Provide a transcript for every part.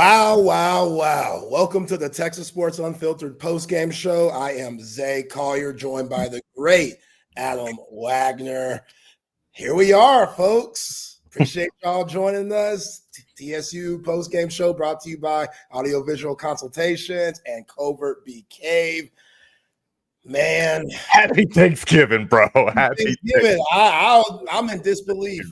Wow, wow, wow. Welcome to the Texas Sports Unfiltered postgame show. I am Zay Collier, joined by the great Adam Wagner. Here we are, folks. Appreciate y'all joining us. TSU postgame show brought to you by Audiovisual Consultations and Covert Bee Cave. Man. Happy Thanksgiving, bro. Happy Thanksgiving. I'm in disbelief.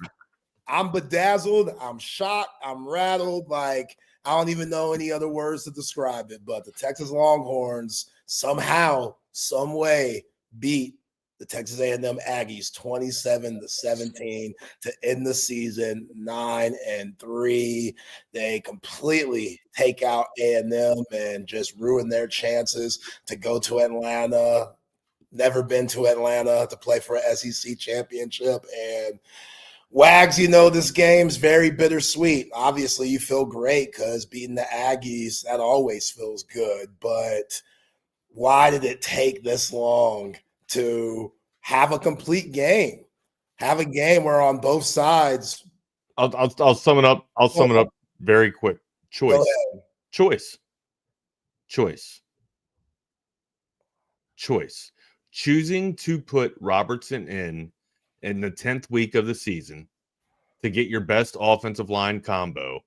I'm bedazzled. I'm shocked. I'm rattled. Like, I don't even know any other words to describe it, but the Texas Longhorns somehow, some way beat the Texas A&M Aggies 27-17 to end the season 9-3. They completely take out A&M and just ruin their chances to go to Atlanta. Never been to Atlanta to play for an SEC championship. And Wags, you know, this game's very bittersweet. Obviously, you feel great because beating the Aggies, that always feels good. But why did it take this long to have a complete game? Have a game where on both sides. I'll sum it up. I'll sum it up very quick. Choice. Choosing to put Robertson in the 10th week of the season to get your best offensive line combo,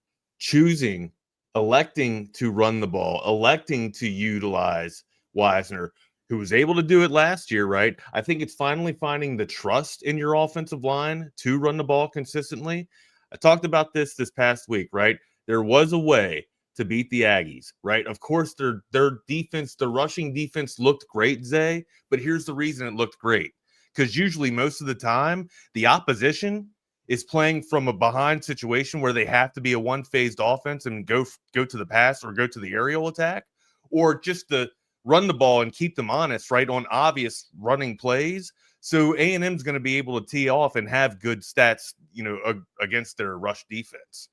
electing to run the ball, electing to utilize Wisner, who was able to do it last year, right? I think it's finally finding the trust in your offensive line to run the ball consistently. I talked about this past week, right? There was a way to beat the Aggies, right? Of course, their defense, the rushing defense looked great, Zay, but here's the reason it looked great. Because usually most of the time, the opposition is playing from a behind situation where they have to be a one-phased offense and go to the pass or go to the aerial attack, or just to run the ball and keep them honest, right, on obvious running plays. So A&M's going to be able to tee off and have good stats, against their rush defense.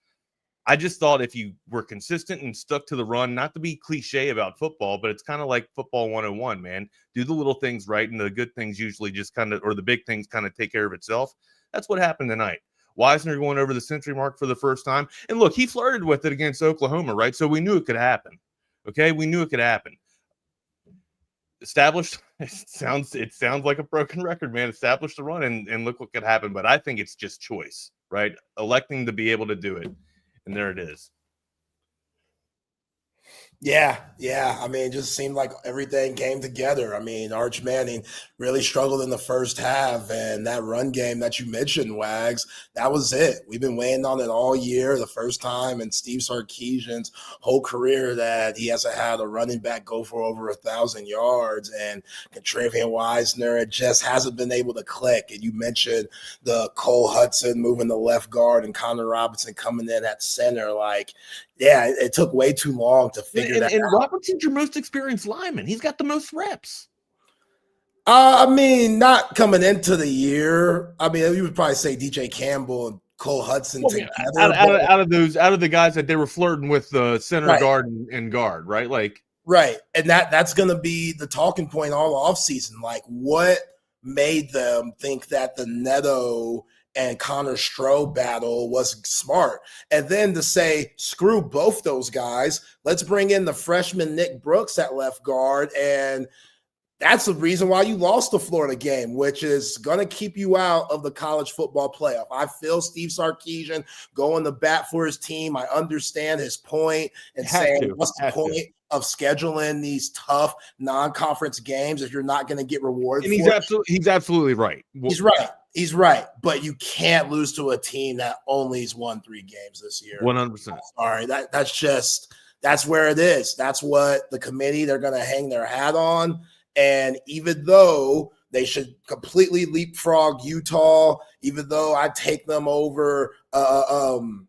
I just thought if you were consistent and stuck to the run, not to be cliche about football, but it's kind of like football 101, man. Do the little things right, and the good things usually just or the big things kind of take care of itself. That's what happened tonight. Wisner going over the century mark for the first time. And look, he flirted with it against Oklahoma, right? So we knew it could happen. Okay? We knew it could happen. Established, it sounds like a broken record, man. Established the run, and look what could happen. But I think it's just choice, right? Electing to be able to do it. And there it is. Yeah. I mean, it just seemed like everything came together. I mean, Arch Manning really struggled in the first half, and that run game that you mentioned, Wags, that was it. We've been waiting on it all year. The first time in Steve Sarkisian's whole career that he hasn't had a running back go for over 1,000 yards, and Contravian Wisner, it just hasn't been able to click. And you mentioned the Cole Hudson moving the left guard and Connor Robinson coming in at center. Like, yeah, it took way too long to figure that out. And Robertson's your most experienced lineman. He's got the most reps. I mean, not coming into the year. I mean, you would probably say DJ Campbell and Cole Hudson together. Out of the guys that they were flirting with the center, right, guard and guard, right? Like, right. And that's going to be the talking point all offseason. Like, what made them think that the Neto and Connor Stroh battle was smart? And then to say, screw both those guys, let's bring in the freshman Nick Brooks at left guard. And that's the reason why you lost the Florida game, which is going to keep you out of the college football playoff. I feel Steve Sarkisian going to bat for his team. I understand his point and saying, what's the point of scheduling these tough non-conference games if you're not going to get rewarded? And he's absolutely right. He's right, but you can't lose to a team that only's won 3 games this year. 100%. Sorry, that's where it is. That's what the committee, they're going to hang their hat on. And even though they should completely leapfrog Utah, even though I take them over, I'm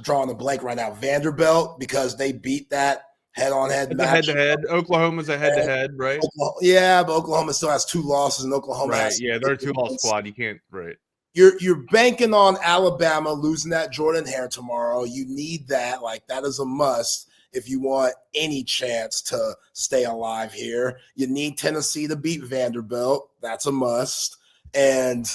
drawing a blank right now, Vanderbilt, because they beat that head-on-head match. Head-to-head. Oklahoma's a head-to-head, right? Yeah, but Oklahoma still has 2 losses, and Oklahoma right. has they're a 2-loss squad. You can't, right. You're banking on Alabama losing that Jordan Hare tomorrow. You need that. Like, that is a must if you want any chance to stay alive here. You need Tennessee to beat Vanderbilt. That's a must. And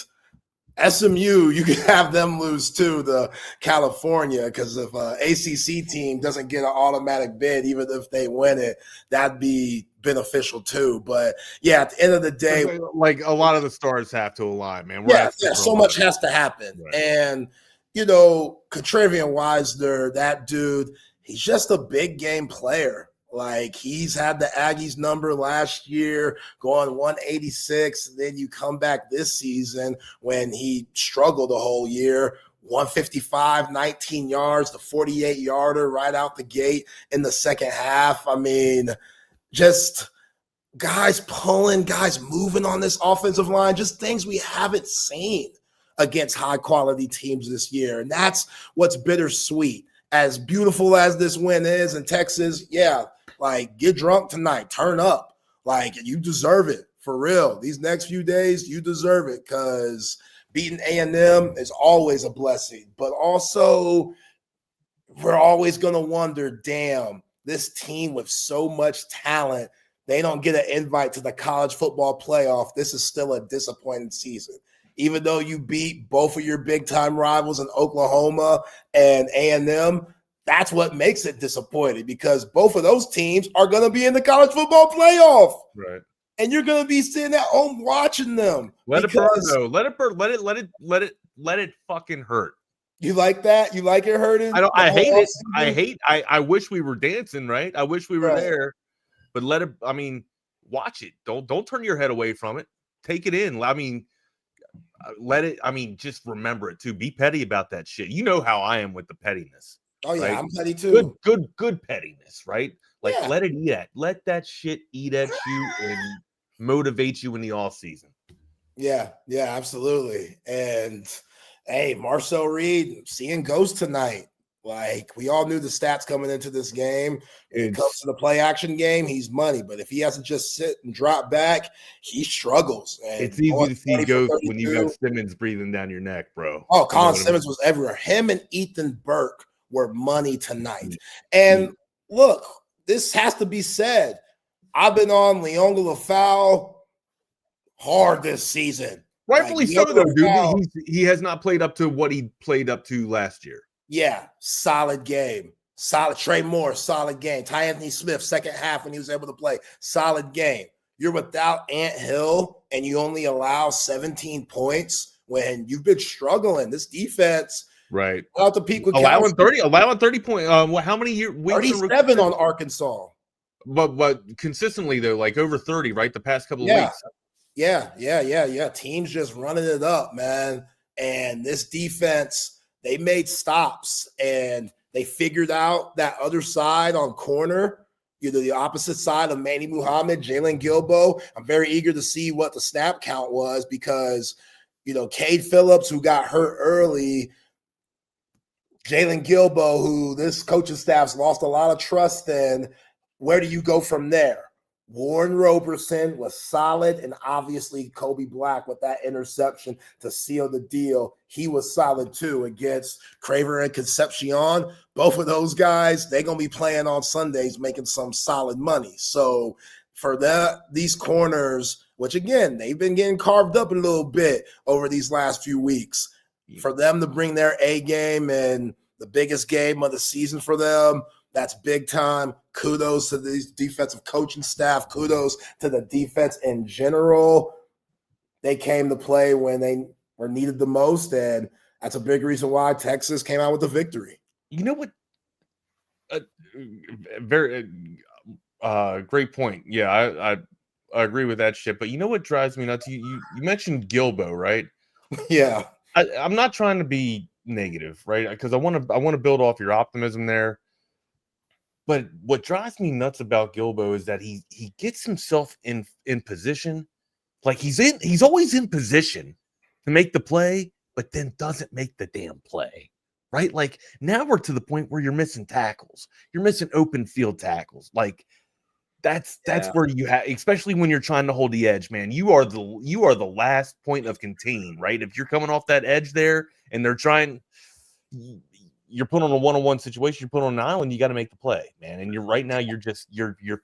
SMU, you could have them lose too to California, because if an ACC team doesn't get an automatic bid, even if they win it, that'd be beneficial too. But yeah, at the end of the day, like a lot of the stars have to align, man. yeah, so much has to happen. Right. And, Contravian Wisner, that dude, he's just a big game player. Like, he's had the Aggies number last year, going 186. And then you come back this season when he struggled the whole year, 155, 19 yards, the 48-yarder right out the gate in the second half. I mean, just guys pulling, guys moving on this offensive line, just things we haven't seen against high-quality teams this year. And that's what's bittersweet. As beautiful as this win is in Texas, yeah, like, get drunk tonight, turn up. Like, you deserve it, for real. These next few days, you deserve it, because beating A&M is always a blessing. But also, we're always going to wonder, damn, this team with so much talent, they don't get an invite to the college football playoff. This is still a disappointing season. Even though you beat both of your big-time rivals in Oklahoma and A&M, that's what makes it disappointing, because both of those teams are going to be in the college football playoff. Right. And you're going to be sitting at home watching them. Let it burn, though. Let it burn. Let it fucking hurt. You like that? You like it hurting? I hate it. I wish we were dancing, right? I wish we were there. But let it, watch it. Don't turn your head away from it. Take it in. Let it, just remember it too. Be petty about that shit. You know how I am with the pettiness. Oh yeah, right? I'm petty too. Good pettiness, right? Like, let it eat at. Let that shit eat at you and motivate you in the off season. Yeah, absolutely. And hey, Marcel Reed seeing ghosts tonight. Like, we all knew the stats coming into this game. When it comes to the play action game, he's money. But if he has to just sit and drop back, he struggles. And it's easy to see ghosts when you got Simmons breathing down your neck, bro. Oh, Colin Simmons was everywhere. Him and Ethan Burke were money tonight. And look, this has to be said. I've been on Leonga Lafau hard this season. Rightfully so, though, dude. He has not played up to what he played up to last year. Yeah, solid game. Solid. Trey Moore, solid game. Ty Anthony Smith, second half when he was able to play, solid game. You're without Ant Hill, and you only allow 17 points when you've been struggling. This defense, right? Out the peak with allowing 30 points. How many years? 37 on Arkansas. But consistently though, like over 30, right? The past couple of weeks. Yeah. Teams just running it up, man. And this defense, they made stops and they figured out that other side on corner, the opposite side of Manny Muhammad, Jalen Gilbo. I'm very eager to see what the snap count was, because, Cade Phillips, who got hurt early, Jalen Gilbo, who this coaching staff's lost a lot of trust in. Where do you go from there? Warren Roberson was solid, and obviously Kobe Black with that interception to seal the deal. He was solid too against Craver and Concepcion. Both of those guys, they're going to be playing on Sundays, making some solid money. So for these corners, which again, they've been getting carved up a little bit over these last few weeks, for them to bring their A game and the biggest game of the season for them, that's big time. Kudos to these defensive coaching staff. Kudos to the defense in general. They came to play when they were needed the most, and that's a big reason why Texas came out with the victory. You know what? Very great point. Yeah, I agree with that shit. But you know what drives me nuts? You mentioned Gilbo, right? Yeah. I'm not trying to be negative, right? Because I want to build off your optimism there. But what drives me nuts about Gilbo is that he gets himself in position. Like, he's always in position to make the play, but then doesn't make the damn play, right? Like, now we're to the point where you're missing tackles. You're missing open field tackles. Like, that's where you have, especially when you're trying to hold the edge, man. You are the last point of contain, right? If you're coming off that edge there and they're trying, you're put on a one-on-one situation, you're put on an island, you got to make the play, man. And you're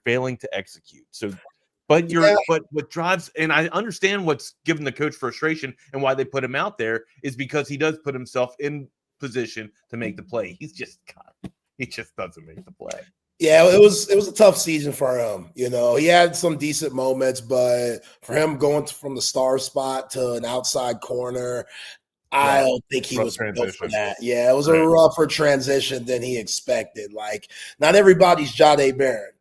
failing to execute. So But Yeah. but what drives, and I understand what's given the coach frustration and why they put him out there is because he does put himself in position to make the play. He just doesn't make the play. Yeah, it was a tough season for him. He had some decent moments, but for him going from the star spot to an outside corner, I don't think he was built for that. Yeah, it was a rougher transition than he expected. Like, not everybody's Jahdae Barron.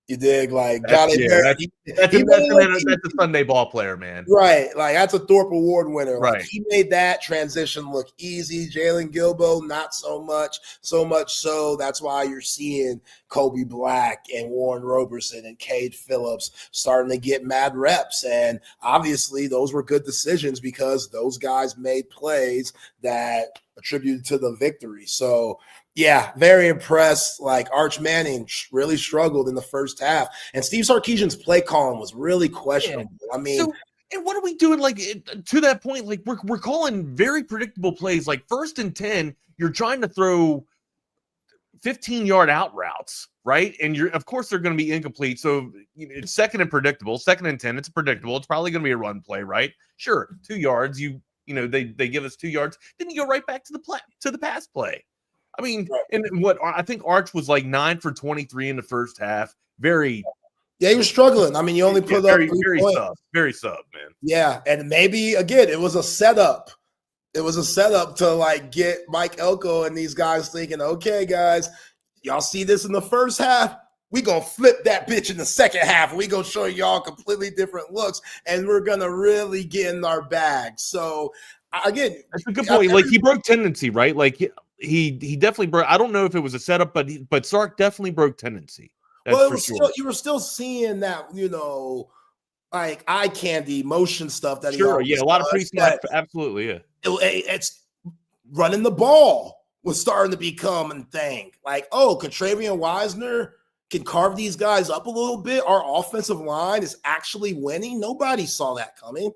You dig? Like, Jahdae Barron. That's a Sunday ball player, man. Right. Like, that's a Thorpe Award winner. Right. Like, he made that transition look easy. Jalen Gilbo, not so much. So much so that's why you're seeing Kobe Black and Warren Roberson and Cade Phillips starting to get mad reps. And obviously those were good decisions because those guys made plays that attributed to the victory. So, yeah, very impressed. Like, Arch Manning really struggled in the first half. And Steve Sarkisian's play calling was really questionable. I mean, and what are we doing? Like, to that point, like we're calling very predictable plays. Like 1st and 10, you're trying to throw 15-yard out routes, right? And of course they're going to be incomplete. So it's 2nd and predictable. 2nd and 10, it's predictable. It's probably going to be a run play, right? Sure, 2 yards. They give us 2 yards. Then you go right back to the pass play. I mean, and what I think Arch was like 9 for 23 in the first half. Very. Yeah, he was struggling. I mean, you only put up 3 points. Very sub, man. Yeah, and maybe again, it was a setup. It was a setup to like get Mike Elko and these guys thinking, okay, guys, y'all see this in the first half. We gonna flip that bitch in the second half. We gonna show y'all completely different looks, and we're gonna really get in our bag. So again, that's a good point. Like, he broke tendency, right? Like he definitely broke. I don't know if it was a setup, but Sark definitely broke tendency. Well, it was still, you were still seeing that, like eye candy motion stuff that a lot of pre-snap, absolutely, yeah. It's running the ball was starting to become a thing. Like, Contravian Wisner can carve these guys up a little bit. Our offensive line is actually winning. Nobody saw that coming.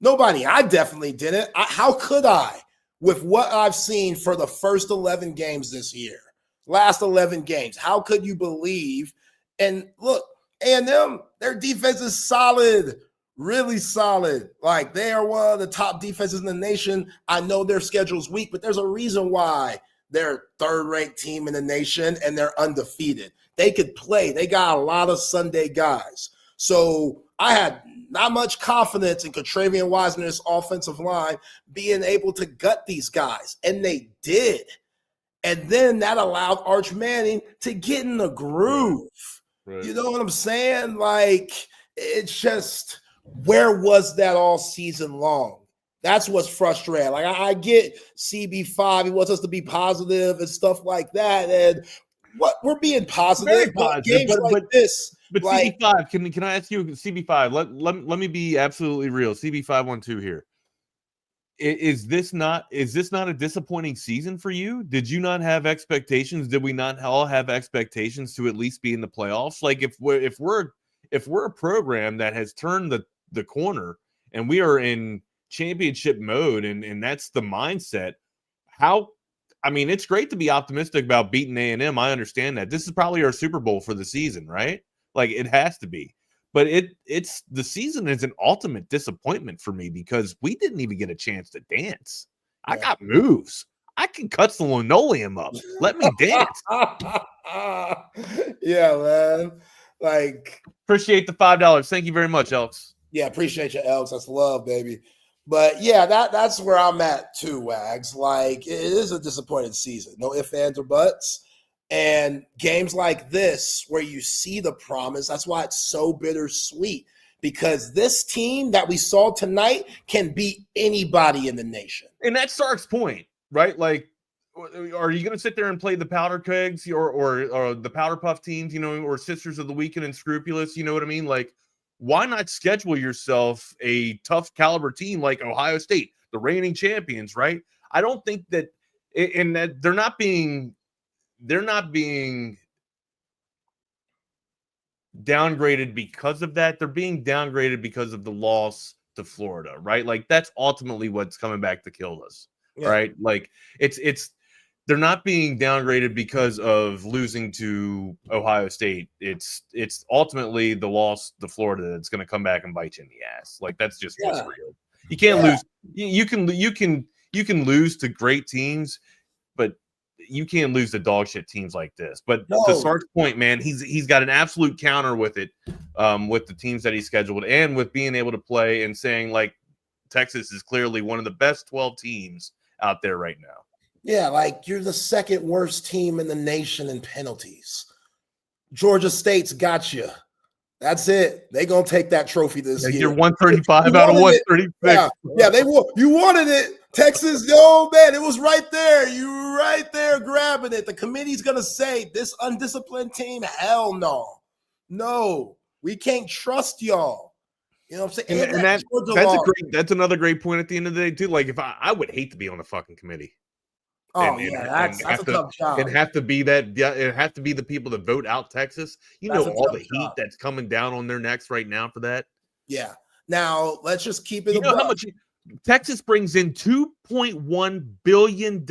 Nobody. I definitely didn't. How could I? With what I've seen for the first 11 games this year, last 11 games, how could you believe? And look, A&M, their defense is solid, really solid. Like, they are one of the top defenses in the nation. I know their schedule's weak, but there's a reason why they're 3rd-ranked team in the nation and they're undefeated. They could play. They got a lot of Sunday guys. So I had not much confidence in Contravian Wisner's offensive line being able to gut these guys, and they did. And then that allowed Arch Manning to get in the groove. Right. You know what I'm saying? Like, it's just, where was that all season long? That's what's frustrating. Like, I get CB5. He wants us to be positive and stuff like that. And what we're being positive, very positive, games like this. But like, CB5, can I ask you, CB5? Let me be absolutely real. CB512 here. Is this not a disappointing season for you? Did you not have expectations? Did we not all have expectations to at least be in the playoffs? Like, if we're a program that has turned the corner and we are in championship mode and that's the mindset, it's great to be optimistic about beating A&M. I understand that. This is probably our Super Bowl for the season, right? Like, it has to be. But it's the season is an ultimate disappointment for me because we didn't even get a chance to dance. I got moves. I can cut the linoleum up. Let me dance. Yeah, man. Like, appreciate the $5. Thank you very much, Elks. Yeah, appreciate you, Elks. That's love, baby. But yeah, that's where I'm at too, Wags. Like, it is a disappointing season. No ifs, ands, or buts. And games like this, where you see the promise, that's why it's so bittersweet. Because this team that we saw tonight can beat anybody in the nation. And that's Sark's point, right? Like, are you going to sit there and play the powder kegs or the powder puff teams, or Sisters of the Weekend and Scrupulous? You know what I mean? Like, why not schedule yourself a tough caliber team like Ohio State, the reigning champions, right? I don't think that, and that they're not being downgraded because of that. They're being downgraded because of the loss to Florida, right? Like, that's ultimately what's coming back to kill us, right? Like, they're not being downgraded because of losing to Ohio State. It's ultimately the loss to Florida that's going to come back and bite you in the ass. Like that's just what's real. You can't lose. You can lose to great teams, but you can't lose to dog shit teams like this. But to Sark's point, man, he's got an absolute counter with it, with the teams that he scheduled and with being able to play and saying like Texas is clearly one of the best 12 teams out there right now. Yeah, like you're the second worst team in the nation in penalties. Georgia State's got you. That's it. They're going to take that trophy this year. You're 135 out of 136. Yeah, they will. You wanted it. Texas, man, it was right there. You were right there grabbing it. The committee's going to say, this undisciplined team, hell no. No, we can't trust y'all. You know what I'm saying? And that's another great point at the end of the day, too. Like, if I would hate to be on the fucking committee. That's a tough job. It have to be the people that vote out Texas. All the heat that's coming down on their necks right now for that. Yeah. Now let's just keep it. You know how much Texas brings in $2.1 billion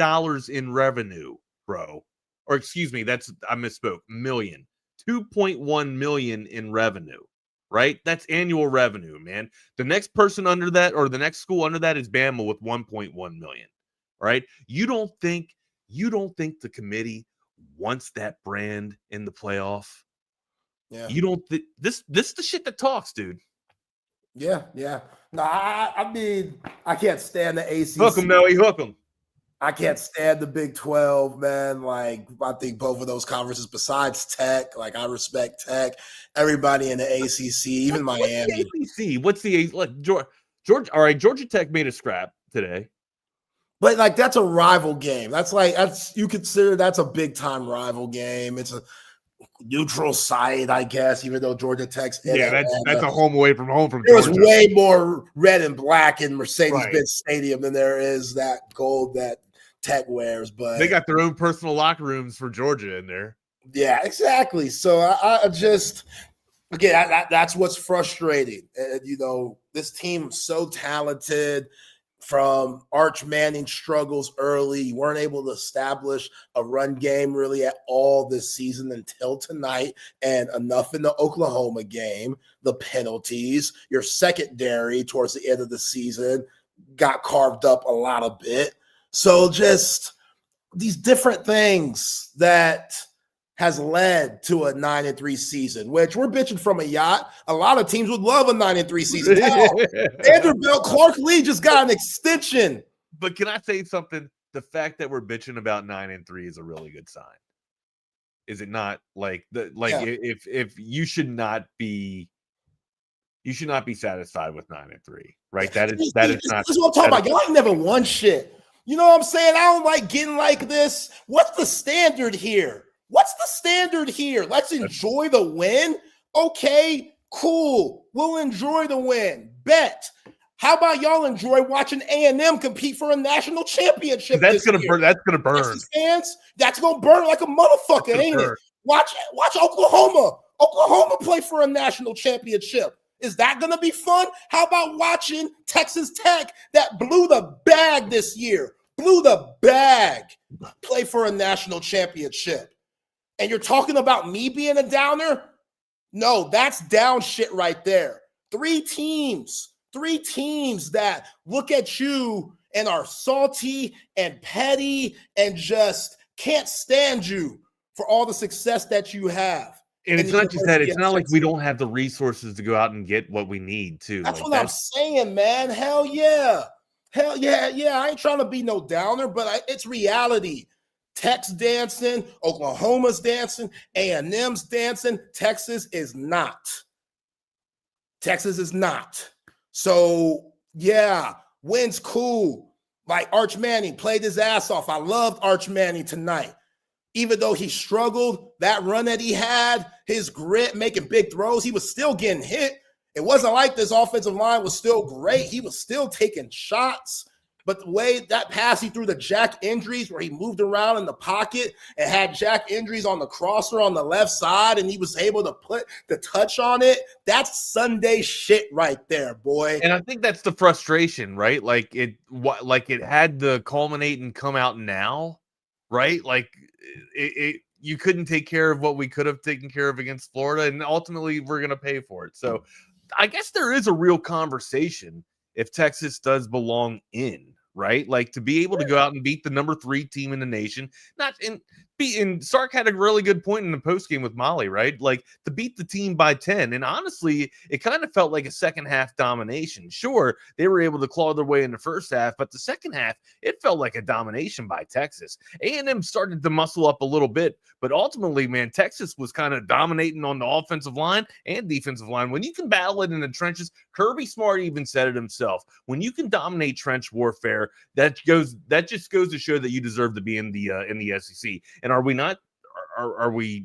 in revenue, bro. Or excuse me, I misspoke. Million. 2.1 million in revenue. Right? That's annual revenue, man. The next person under that, or the next school under that, is Bama with 1.1 million. Right? You don't think the committee wants that brand in the playoff? Yeah. You don't think this is the shit that talks, dude. Yeah. No, I mean, I can't stand the ACC. Hook 'em, Noe, hook 'em. I can't stand the Big 12, man. Like, I think both of those conferences, besides Tech, like I respect Tech, everybody in the ACC, even Miami. What's the Georgia? All right, Georgia Tech made a scrap today. But like that's a rival game. That's you consider that's a big time rival game. It's a neutral site, I guess, even though Georgia Tech's that's a home away from home from Georgia. There's way more red and black in Mercedes-Benz Stadium than there is that gold that Tech wears. But they got their own personal locker rooms for Georgia in there. Yeah, exactly. So I just again that's what's frustrating. This team so talented. From Arch Manning struggles early, you weren't able to establish a run game really at all this season until tonight, and enough in the Oklahoma game. The penalties, your secondary towards the end of the season got carved up a lot of bit. So just these different things that has led to a 9-3 season, which we're bitching from a yacht. A lot of teams would love a 9-3 season. Hell, Vanderbilt, Clark Lee just got an extension. But can I say something? The fact that we're bitching about 9-3 is a really good sign. Is it not? If you should not be satisfied with 9-3, right? That is not. This is what I'm talking about. Y'all ain't never won shit. You know what I'm saying? I don't like getting like this. What's the standard here? Let's enjoy the win. Okay, cool. We'll enjoy the win. Bet. How about y'all enjoy watching A&M compete for a national championship? That's gonna burn. That's gonna burn. Fans, that's gonna burn like a motherfucker, ain't it? Watch Oklahoma. Oklahoma play for a national championship. Is that gonna be fun? How about watching Texas Tech that blew the bag this year? Play for a national championship. And you're talking about me being a downer? No, that's down shit right there. Three teams that look at you and are salty and petty and just can't stand you for all the success that you have. And it's not just that. It's not like we don't have the resources to go out and get what we need, too. That's what I'm saying, man. Hell yeah. I ain't trying to be no downer, but it's reality. Tech's dancing, Oklahoma's dancing, A&M's dancing. Texas is not. So, yeah, win's cool. Like Arch Manning played his ass off. I loved Arch Manning tonight. Even though he struggled, that run that he had, his grit, making big throws, he was still getting hit. It wasn't like this offensive line was still great. He was still taking shots. But the way that pass he threw to Jack Indries, where he moved around in the pocket and had Jack Indries on the crosser on the left side, and he was able to put the touch on it, that's Sunday shit right there, boy. And I think that's the frustration, right? Like it had to culminate and come out now. right? Like you couldn't take care of what we could have taken care of against Florida, and ultimately we're going to pay for it. So I guess there is a real conversation if Texas does belong in, right? Like to be able to go out and beat the number 3 team in the nation, Sark had a really good point in the postgame with Molly, right? Like to beat the team by 10. And honestly, it kind of felt like a second half domination. Sure, they were able to claw their way in the first half, but the second half, it felt like a domination by Texas. A&M started to muscle up a little bit, but ultimately, man, Texas was kind of dominating on the offensive line and defensive line. When you can battle it in the trenches, Kirby Smart even said it himself. When you can dominate trench warfare, that just goes to show that you deserve to be in the SEC. And are we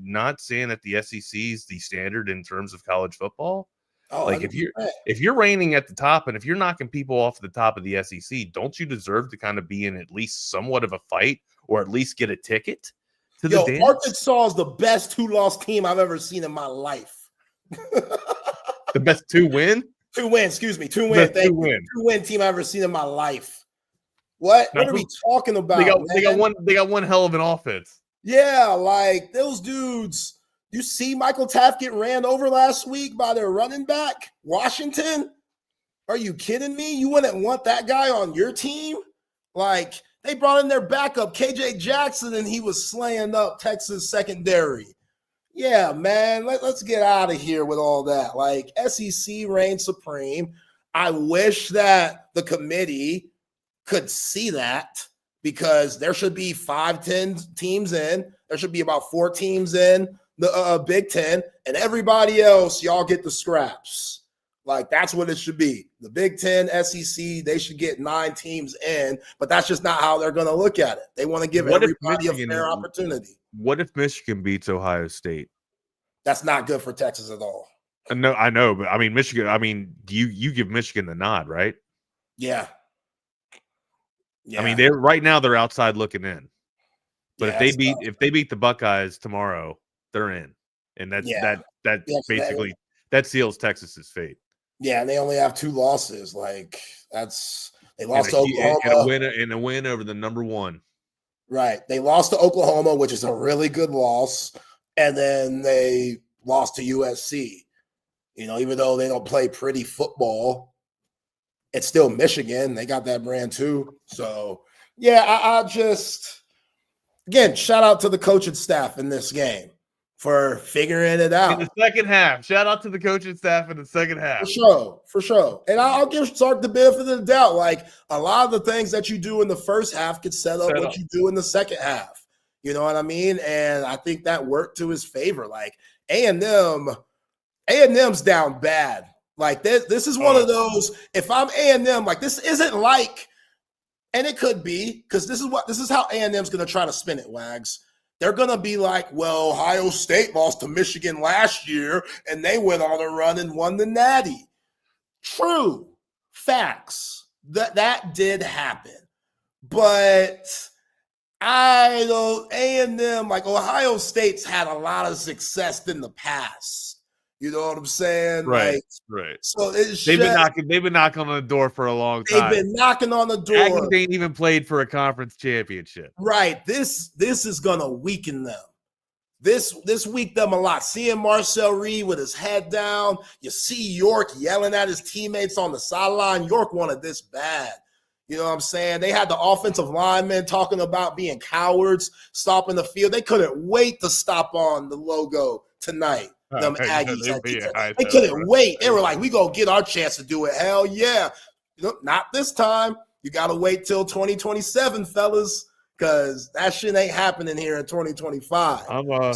not saying that the SEC is the standard in terms of college football? Oh, like 100%. if you're reigning at the top, and if you're knocking people off the top of the SEC, don't you deserve to kind of be in at least somewhat of a fight, or at least get a ticket to the dance? Arkansas is the best 2-loss team I've ever seen in my life. The best 2-win? 2-win, excuse me. 2-win. 2-win team I've ever seen in my life. What are we talking about? They got one hell of an offense. Yeah, like those dudes. You see Michael Taft get ran over last week by their running back, Washington? Are you kidding me? You wouldn't want that guy on your team? Like, they brought in their backup, KJ Jackson, and he was slaying up Texas secondary. Yeah, man, let's get out of here with all that. Like, SEC reigns supreme. I wish that the committee could see that, because there should be 5-10 teams in. There should be about 4 teams in the Big Ten, and everybody else, y'all get the scraps. Like, that's what it should be. The Big Ten, SEC, they should get 9 teams in, but that's just not how they're going to look at it. They want to give everybody a fair opportunity. What if Michigan beats Ohio State? That's not good for Texas at all. No, I know, but I mean, Michigan, you give Michigan the nod, right? Yeah. I mean, right now they're outside looking in. But if they beat the Buckeyes tomorrow, they're in. And basically that seals Texas's fate. Yeah, and they only have 2 losses. Like, they lost to Oklahoma. And a win over the number 1. Right. They lost to Oklahoma, which is a really good loss. And then they lost to USC. You know, even though they don't play pretty football, it's still Michigan. They got that brand too. So, yeah, I just, again, shout out to the coaching staff in this game for figuring it out. In the second half. Shout out to the coaching staff in the second half. For sure. And I'll give Sark the benefit of the doubt. Like, a lot of the things that you do in the first half could set up what you do in the second half. You know what I mean? And I think that worked to his favor. Like, A&M's down bad. Like, this is one of those, if I'm A&M, like, this isn't like, and it could be, because this is how A&M's going to try to spin it, Wags. They're going to be like, well, Ohio State lost to Michigan last year, and they went on a run and won the Natty. True. Facts. That did happen. But I don't, A&M, like, Ohio State's had a lot of success in the past. You know what I'm saying? Right, like, right. So they've been knocking on the door for a long time. They've been knocking on the door. Aggies ain't even played for a conference championship. Right. This is gonna weaken them. This weak them a lot. Seeing Marcel Reed with his head down, you see York yelling at his teammates on the sideline. York wanted this bad. You know what I'm saying? They had the offensive linemen talking about being cowards, stopping the field. They couldn't wait to stop on the logo tonight. Them Aggies. They couldn't wait. They were like, we gonna get our chance to do it. Hell yeah. You know, not this time. You gotta wait till 2027, fellas, because that shit ain't happening here in 2025. I'll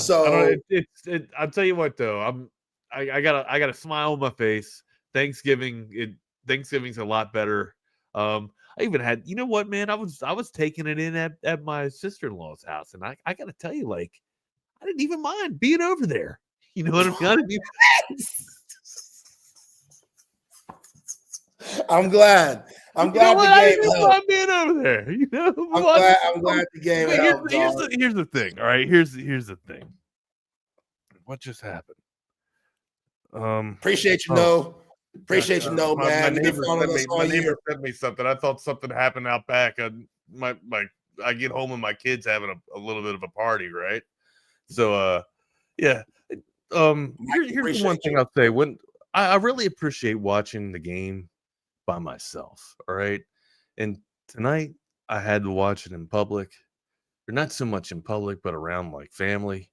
tell you what though. I got a smile on my face. Thanksgiving's a lot better. I even had, you know what, man? I was taking it in at my sister-in-law's house, and I gotta tell you, like, I didn't even mind being over there. You know what I mean? I'm glad. I'm glad the game helped. Being over there. You know, I'm glad the game helped. Here's the thing. All right, here's the thing. What just happened? Appreciate you, man. My neighbor sent me something. I thought something happened out back. My I get home and my kid's having a little bit of a party, right? So yeah. Here's the one thing I'll say. When I really appreciate watching the game by myself. All right. And tonight I had to watch it in public, or not so much in public, but around like family.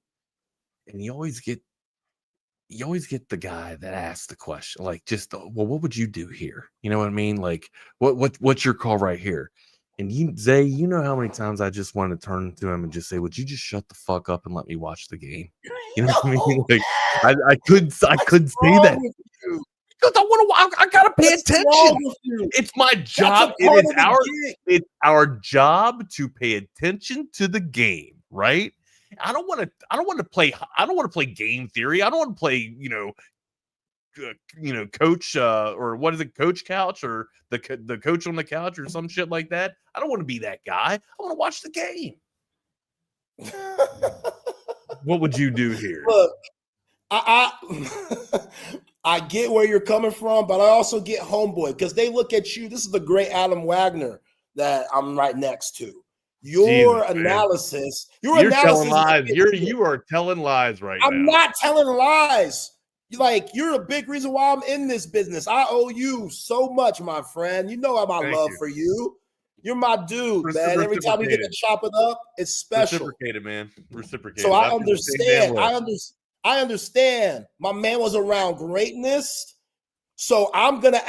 And you always get the guy that asks the question, like, just well, what would you do here? You know what I mean? Like, what's your call right here? And Zay, you know how many times I just wanted to turn to him and just say, would you just shut the fuck up and let me watch the game? You know what I mean? Like, I could say that because I want to. I gotta pay attention. It's my job. It's our job to pay attention to the game, right? I don't want to play game theory. I don't want to play, coach or what is it, coach couch or the coach on the couch or some shit like that. I don't want to be that guy. I want to watch the game. What would you do here? Look, I get where you're coming from, but I also get homeboy because they look at you. This is the great Adam Wagner that I'm right next to. Your analysis, you're telling lies. You are telling lies right now. I'm not telling lies. You're a big reason why I'm in this business. I owe you so much, my friend. You know my love for you. You're my dude, man. Every time we get to chop it up, it's special. Reciprocated, man. Reciprocated. So I understand. I understand. My man was around greatness. So I'm gonna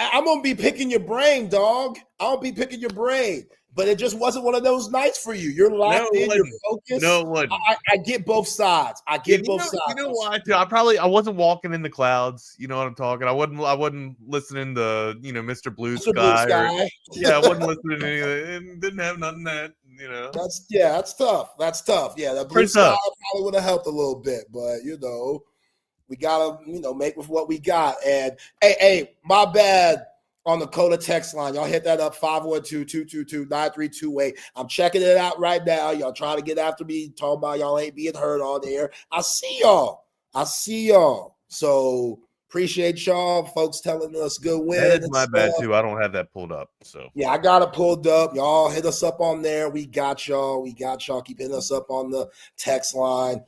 be picking your brain, dog. I'll be picking your brain. But it just wasn't one of those nights for you. You're locked in. You're focused. No, it wasn't. I get both sides. You know why? I wasn't walking in the clouds. You know what I'm talking. I wasn't listening to Mr. Blue Sky. I wasn't listening to anything. And didn't have nothing that That's tough. That's tough. Yeah, the Blue Sky probably would have helped a little bit, but we gotta make with what we got. And hey, my bad. On the Coda text line, y'all hit that up 512-222-9328. I'm checking it out right now. Y'all trying to get after me, talking about y'all ain't being heard on there. I see y'all. So appreciate y'all, folks, telling us good win. That is my bad too. I don't have that pulled up. So yeah, I got it pulled up. Y'all hit us up on there. We got y'all. Keep hitting us up on the text line.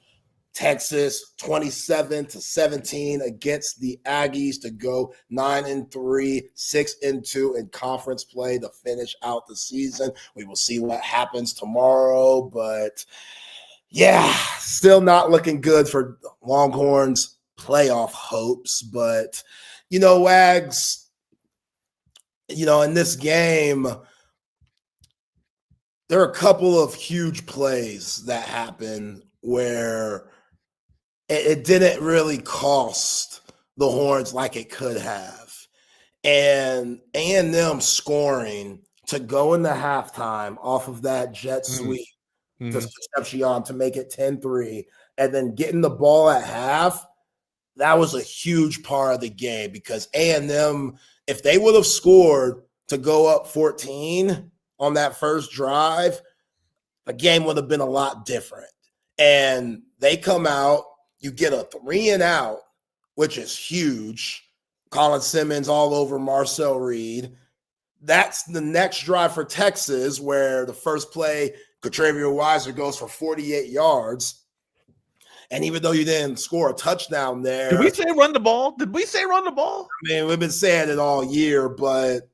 Texas 27-17 against the Aggies to go 9-3, 6-2 in conference play to finish out the season. We will see what happens tomorrow, but yeah, still not looking good for Longhorns playoff hopes. But Wags, in this game, there are a couple of huge plays that happen where it didn't really cost the Horns like it could have. And A&M scoring to go into halftime off of that jet sweep to Concepcion to make it 10-3, and then getting the ball at half, that was a huge part of the game because A&M, if they would have scored to go up 14 on that first drive, the game would have been a lot different. And they come out, you get a 3-and-out, which is huge. Colin Simmons all over Marcel Reed. That's the next drive for Texas, where the first play, Contravier Weiser goes for 48 yards. And even though you didn't score a touchdown there. Did we say run the ball? I mean, we've been saying it all year, but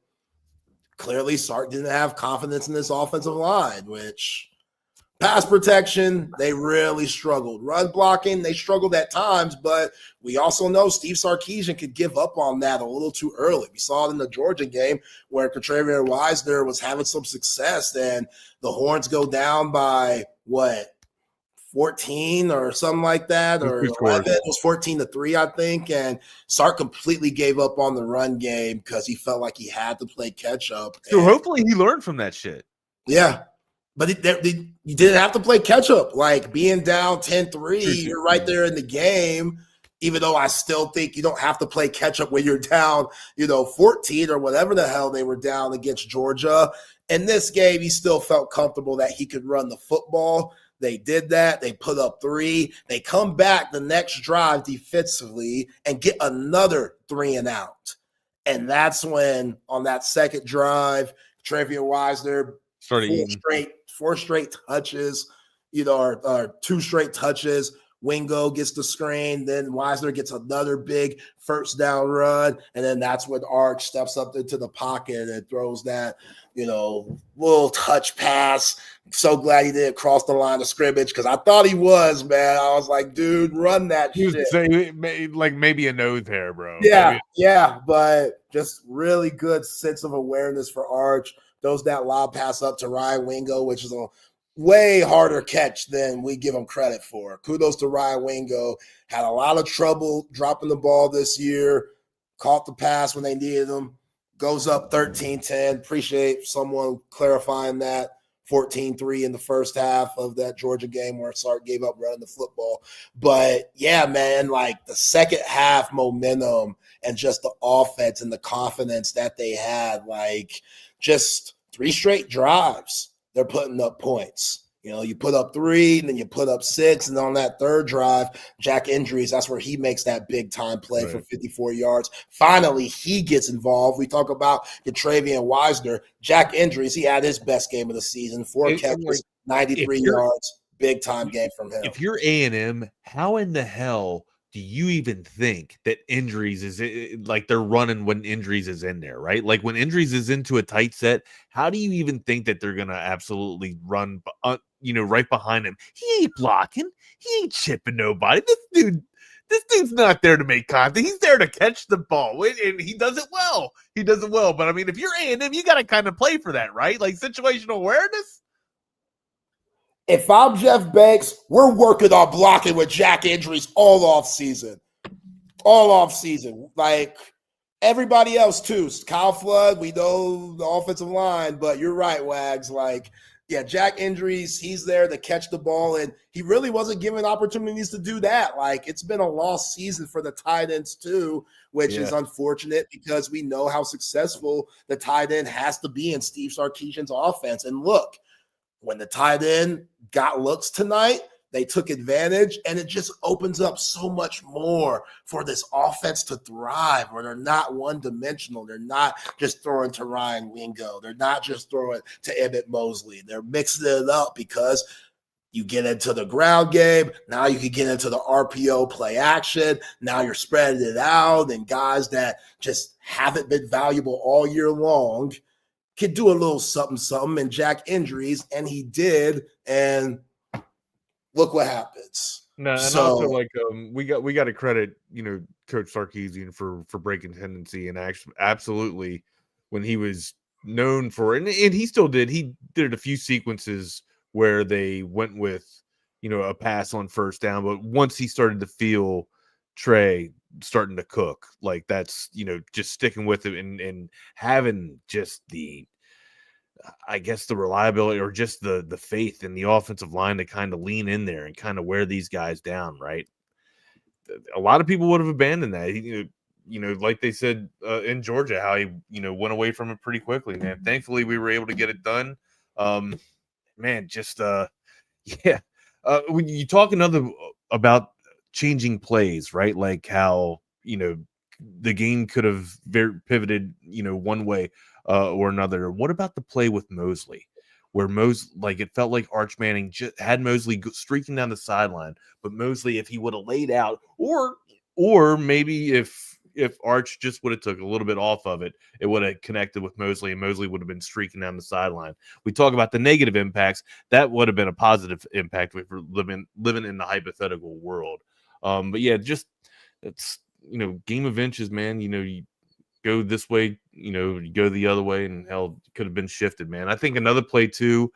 clearly Sark didn't have confidence in this offensive line, which – pass protection, they really struggled. Run blocking, they struggled at times, but we also know Steve Sarkisian could give up on that a little too early. We saw it in the Georgia game where Contravier Wisner was having some success, and the Horns go down by, 14 or something like that, or 11. It was 14-3, I think, and Sark completely gave up on the run game because he felt like he had to play catch-up. So hopefully he learned from that shit. Yeah. But you didn't have to play catch-up. Like, being down 10-3, you're right there in the game, even though I still think you don't have to play catch-up when you're down, 14 or whatever the hell they were down against Georgia. In this game, he still felt comfortable that he could run the football. They did that. They put up 3. They come back the next drive defensively and get another 3-and-out. And that's when, on that second drive, Contravier Wisner, 4 straight touches, or 2 straight touches. Wingo gets the screen, then Wisner gets another big first down run, and then that's when Arch steps up into the pocket and throws that, little touch pass. So glad he didn't cross the line of scrimmage because I thought he was, man. I was like, dude, run that shit. Like maybe a nose hair, bro. Yeah, but just really good sense of awareness for Arch. Throws that lob pass up to Ryan Wingo, which is a way harder catch than we give him credit for. Kudos to Ryan Wingo. Had a lot of trouble dropping the ball this year. Caught the pass when they needed him. Goes up 13-10. Appreciate someone clarifying that. 14-3 in the first half of that Georgia game where Sark gave up running the football. But, yeah, man, like the second half momentum and just the offense and the confidence that they had, like just 3 straight drives. They're putting up points. You put up 3, and then you put up 6, and on that third drive, Jack Injuries, that's where he makes that big-time play for 54 yards. Finally, he gets involved. We talk about Travian Wisner. Jack Injuries, he had his best game of the season. 4 catches, 93 yards, big-time game from him. If you're A&M, how in the hell do you even think that Injuries is like they're running when Injuries is in there, right? Like when Injuries is into a tight set, how do you even think that they're going to absolutely run, right behind him? He ain't blocking. He ain't chipping nobody. This dude's not there to make contact. He's there to catch the ball, and he does it well. But, I mean, if you're A&M, you got to kind of play for that, right? Like situational awareness. If I'm Jeff Banks, we're working on blocking with Jack Injuries all off season. Like everybody else too. Kyle Flood, we know the offensive line, but you're right, Wags. Like, yeah, Jack Injuries, he's there to catch the ball, and he really wasn't given opportunities to do that. Like, it's been a lost season for the tight ends too, which is unfortunate because we know how successful the tight end has to be in Steve Sarkisian's offense. And look, when the tight end got looks tonight, they took advantage, and it just opens up so much more for this offense to thrive, where they're not one-dimensional. They're not just throwing to Ryan Wingo. They're not just throwing to Emmett Mosley. They're mixing it up because you get into the ground game. Now you can get into the RPO play action. Now you're spreading it out, and guys that just haven't been valuable all year long can do a little something, and Jack Injuries, and he did, and look what happens. No, and also like we got to credit Coach Sarkisian for breaking tendency, and actually absolutely when he was known for, and he still did. He did a few sequences where they went with a pass on first down, but once he started to feel Trey starting to cook, like that's just sticking with it and having just the reliability or just the faith in the offensive line to kind of lean in there and kind of wear these guys down, right? A lot of people would have abandoned that, like they said in Georgia, how he went away from it pretty quickly, man. Thankfully we were able to get it done. When you talk about changing plays, right? Like how, the game could have pivoted, one way or another. What about the play with Mosley, where it felt like Arch Manning just had Mosley streaking down the sideline, but Mosley, if he would have laid out, or maybe if Arch just would have took a little bit off of it, it would have connected with Mosley, and Mosley would have been streaking down the sideline. We talk about the negative impacts. That would have been a positive impact if we're living in the hypothetical world. But yeah, just it's game of inches, man. You go this way, you go the other way, and hell, could have been shifted, man. I think another play too,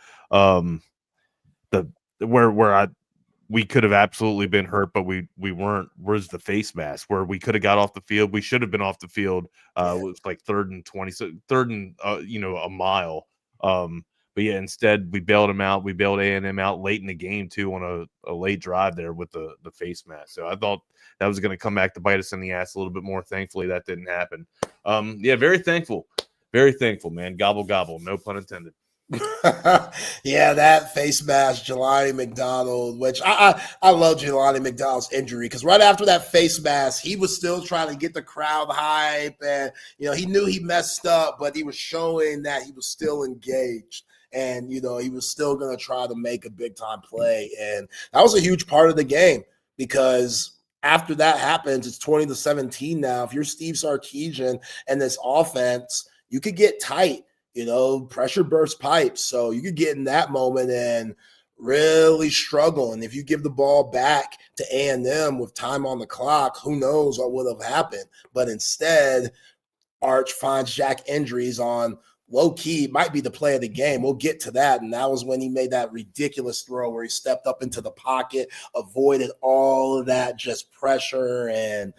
we could have absolutely been hurt, but we weren't. Was the face mask where we could have got off the field? We should have been off the field. It was like 3rd and 20, so 3rd and a mile. But yeah, instead we bailed him out. We bailed A&M out late in the game too on a late drive there with the face mask. So I thought that was going to come back to bite us in the ass a little bit more. Thankfully, that didn't happen. Very thankful, man. Gobble gobble, no pun intended. Yeah, that face mask, Jelani McDonald, which I love Jelani McDonald's injury because right after that face mask, he was still trying to get the crowd hype, and he knew he messed up, but he was showing that he was still engaged. And, he was still going to try to make a big-time play. And that was a huge part of the game because after that happens, it's 20-17 now. If you're Steve Sarkisian and this offense, you could get tight, pressure burst pipes. So you could get in that moment and really struggle. And if you give the ball back to A&M with time on the clock, who knows what would have happened. But instead, Arch finds Jack Endries on low-key, might be the play of the game. We'll get to that. And that was when he made that ridiculous throw where he stepped up into the pocket, avoided all of that just pressure and,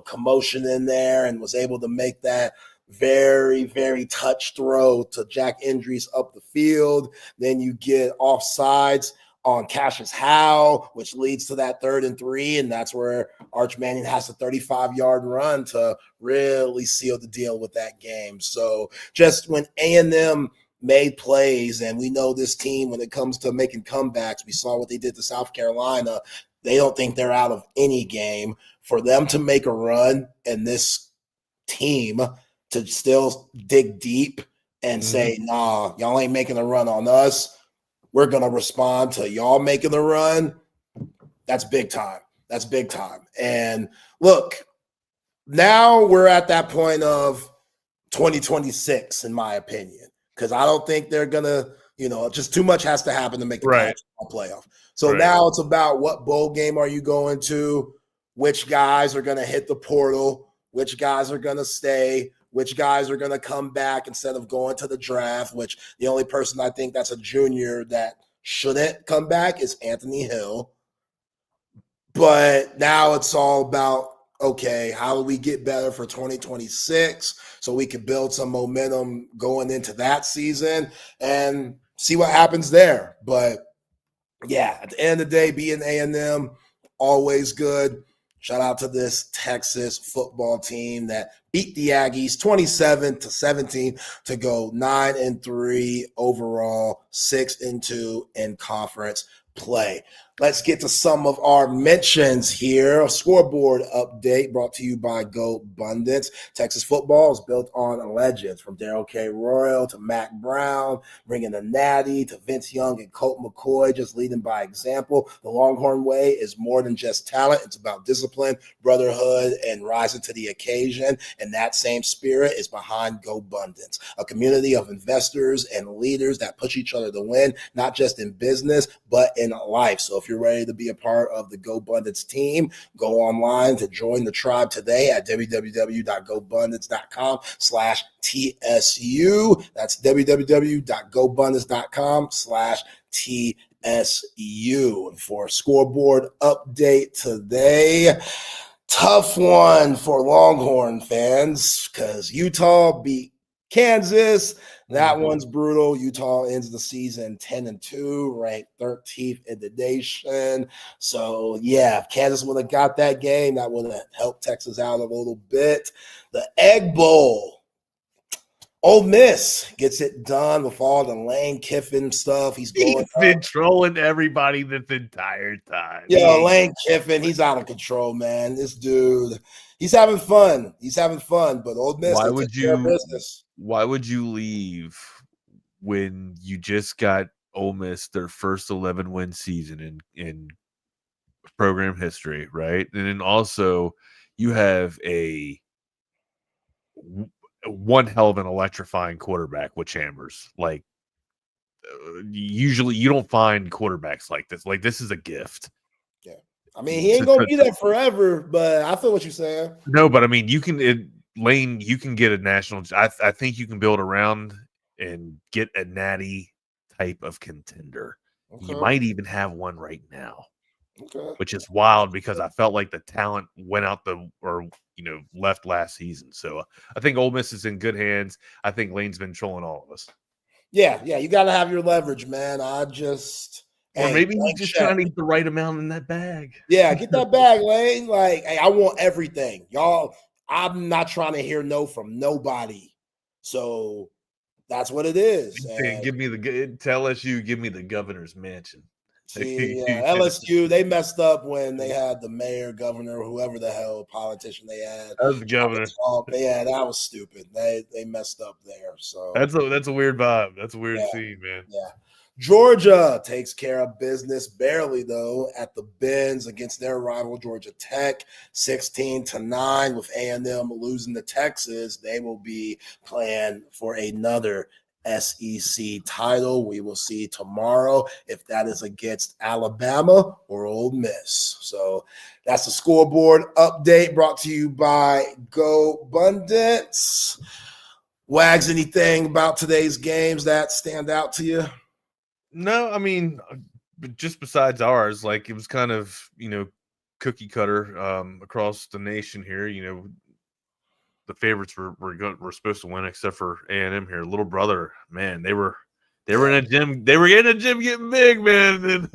commotion in there, and was able to make that very, very touch throw to Jack Endries up the field. Then you get offsides on Cassius Howe, which leads to that 3rd and 3, and that's where Arch Manning has a 35-yard run to really seal the deal with that game. So just when A&M made plays, and we know this team when it comes to making comebacks, we saw what they did to South Carolina. They don't think they're out of any game. For them to make a run and this team to still dig deep and say, nah, y'all ain't making a run on us, we're going to respond to y'all making the run. That's big time. That's big time. And look, now we're at that point of 2026, in my opinion, because I don't think they're going to, just too much has to happen to make the college playoff. So now it's about what bowl game are you going to, which guys are going to hit the portal, which guys are going to stay, which guys are going to come back instead of going to the draft, which the only person I think that's a junior that shouldn't come back is Anthony Hill. But now it's all about, okay, how do we get better for 2026 so we can build some momentum going into that season and see what happens there. But, yeah, at the end of the day, being A&M, always good. Shout out to this Texas football team that beat the Aggies 27-17 to go 9-3 overall, 6-2 in conference play. Let's get to some of our mentions here. A scoreboard update brought to you by Gobundance. Texas football is built on legends from Darrell K. Royal to Mac Brown, bringing the Natty to Vince Young and Colt McCoy, just leading by example. The Longhorn way is more than just talent. It's about discipline, brotherhood, and rising to the occasion. And that same spirit is behind Gobundance, a community of investors and leaders that push each other to win, not just in business, but in life. So if you're ready to be a part of the Gobundance team, go online to join the tribe today at www.gobundance.com/TSU. That's www.gobundance.com/TSU. And for a scoreboard update today, tough one for Longhorn fans because Utah beat Kansas. That one's brutal. Utah ends the season 10-2, ranked 13th in the nation. So, yeah, if Kansas would have got that game, that would have helped Texas out a little bit. The Egg Bowl. Ole Miss gets it done with all the Lane Kiffin stuff. He's been trolling everybody this entire time. Yeah, Lane Kiffin, he's out of control, man. This dude, he's having fun. But Ole Miss, why would you leave when you just got Ole Miss their first 11-win season in program history, right? And then also you have one hell of an electrifying quarterback with Chambers. Like, usually you don't find quarterbacks like this. Like, this is a gift. Yeah. I mean, he ain't going to be there forever, but I feel what you're saying. No, but I mean, Lane, you can get a national. I think you can build around and get a natty type of contender. Okay. You might even have one right now, which is wild because I felt like the talent went out left last season. So I think Ole Miss is in good hands. I think Lane's been trolling all of us. Yeah, you got to have your leverage, man. Maybe he's just trying to get the right amount in that bag. Yeah, get that bag, Lane. Like, hey, I want everything. Y'all, I'm not trying to hear no from nobody. So that's what it is. Tell SU, give me the governor's mansion. See, LSU, they messed up when they had the mayor, governor, whoever the hell politician they had. That was the governor. Yeah, that was stupid. They messed up there. So that's a weird vibe. That's a weird scene, man. Yeah. Georgia takes care of business barely, though, at the Benz against their rival Georgia Tech, 16-9. With A&M losing to Texas, they will be playing for another SEC title. We will see tomorrow if that is against Alabama or Ole Miss. So that's the scoreboard update brought to you by Gobundance. Wags, anything about today's games that stand out to you? No, I mean, just besides ours, like it was kind of, cookie cutter across the nation here. The favorites were supposed to win, except for A&M here. Little brother, man, they were in a gym. They were getting a gym getting big, man.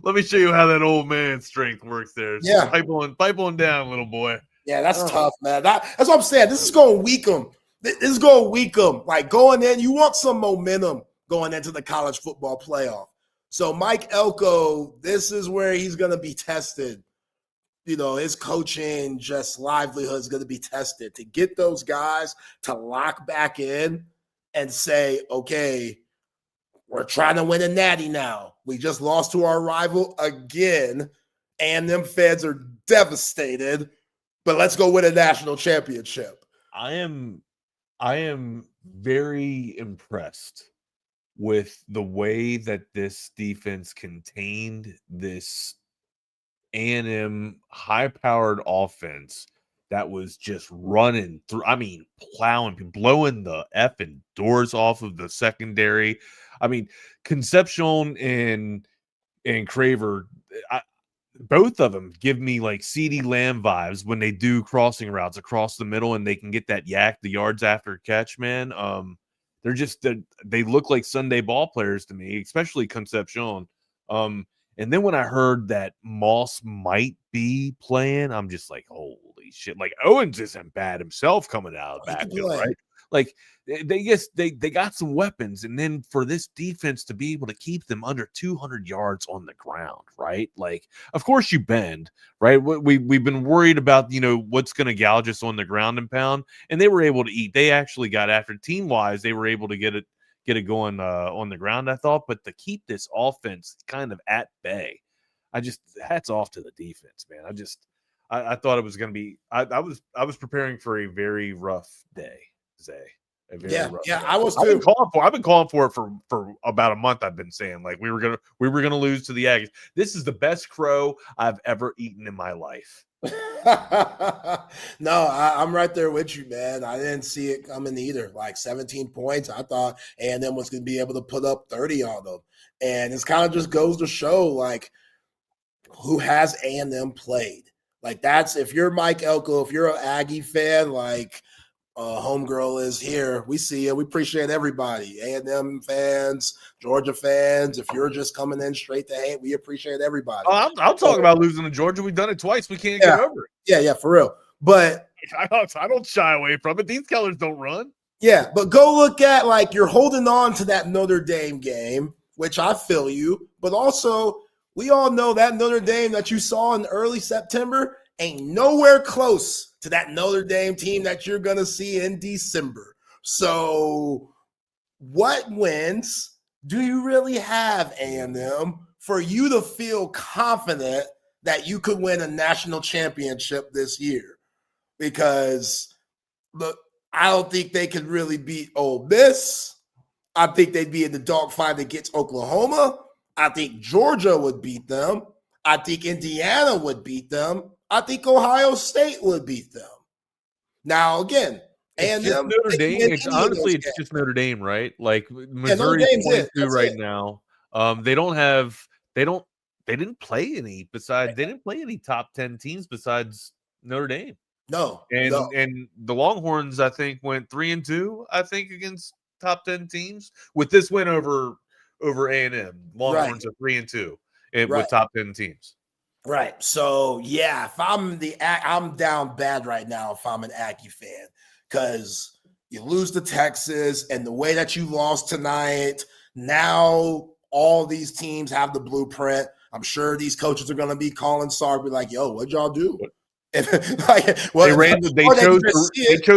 Let me show you how that old man strength works there. Yeah, pipe on down, little boy. Yeah, that's tough, man. That's what I'm saying. This is going to weak them. This is going to weak them. Like going in, you want some momentum going into the college football playoff. So Mike Elko, this is where he's going to be tested. His coaching, just livelihood is going to be tested to get those guys to lock back in and say, okay, we're trying to win a natty now. We just lost to our rival again, and them fans are devastated, but let's go win a national championship. I am very impressed with the way that this defense contained this A&M high-powered offense that was just running through. I mean, plowing, blowing the effing doors off of the secondary. I mean, Concepcion and Craver, both of them give me like CeeDee Lamb vibes when they do crossing routes across the middle and they can get that the yards after catch, man. They look like Sunday ball players to me, especially Concepcion. And then when I heard that Moss might be playing, I'm just like, holy shit. Like Owens isn't bad himself coming out of the backfield, right? Like they got some weapons, and then for this defense to be able to keep them under 200 yards on the ground, right? Like, of course you bend, right? We've been worried about, what's going to gouge us on the ground and pound, and they were able to eat. They actually got after team wise. They were able to get it going on the ground, I thought, but to keep this offense kind of at bay, hats off to the defense, man. I thought it was going to be. I was preparing for a very rough day. Zay. I was too. I've been calling for it for about a month. I've been saying like we were gonna lose to the Aggies. This is the best crow I've ever eaten in my life. No, I'm right there with you, man. I didn't see it coming either. Like 17 points, I thought A&M was going to be able to put up 30 on them, and it's kind of just goes to show like who has A&M played. Like that's if you're Mike Elko, if you're an Aggie fan, like. Homegirl is here. We see you. We appreciate everybody. A&M fans, Georgia fans. If you're just coming in straight to hate, we appreciate everybody. I'll talk about losing to Georgia. We've done it twice. We can't get over it. Yeah, for real. But I don't shy away from it. These colors don't run. Yeah, but go look at like you're holding on to that Notre Dame game, which I feel you. But also, we all know that Notre Dame that you saw in early September ain't nowhere close to that Notre Dame team that you're going to see in December. So what wins do you really have, A&M, for you to feel confident that you could win a national championship this year? Because, look, I don't think they could really beat Ole Miss. I think they'd be in the dogfight against Oklahoma. I think Georgia would beat them. I think Indiana would beat them. I think Ohio State would beat them. Now, again, it's just Notre Dame. It's honestly, it's just Notre Dame, right? Like Missouri's 22 right now. They didn't play any besides. They didn't play any top 10 teams besides Notre Dame. No, and the Longhorns, I think, went 3-2. I think against top 10 teams with this win over A&M. Longhorns are 3-2 with top 10 teams. Right. So, yeah, if I'm down bad right now if I'm an Aggie fan because you lose to Texas and the way that you lost tonight, now all these teams have the blueprint. I'm sure these coaches are going to be calling Sark, be like, "Yo, what'd y'all do?" They chose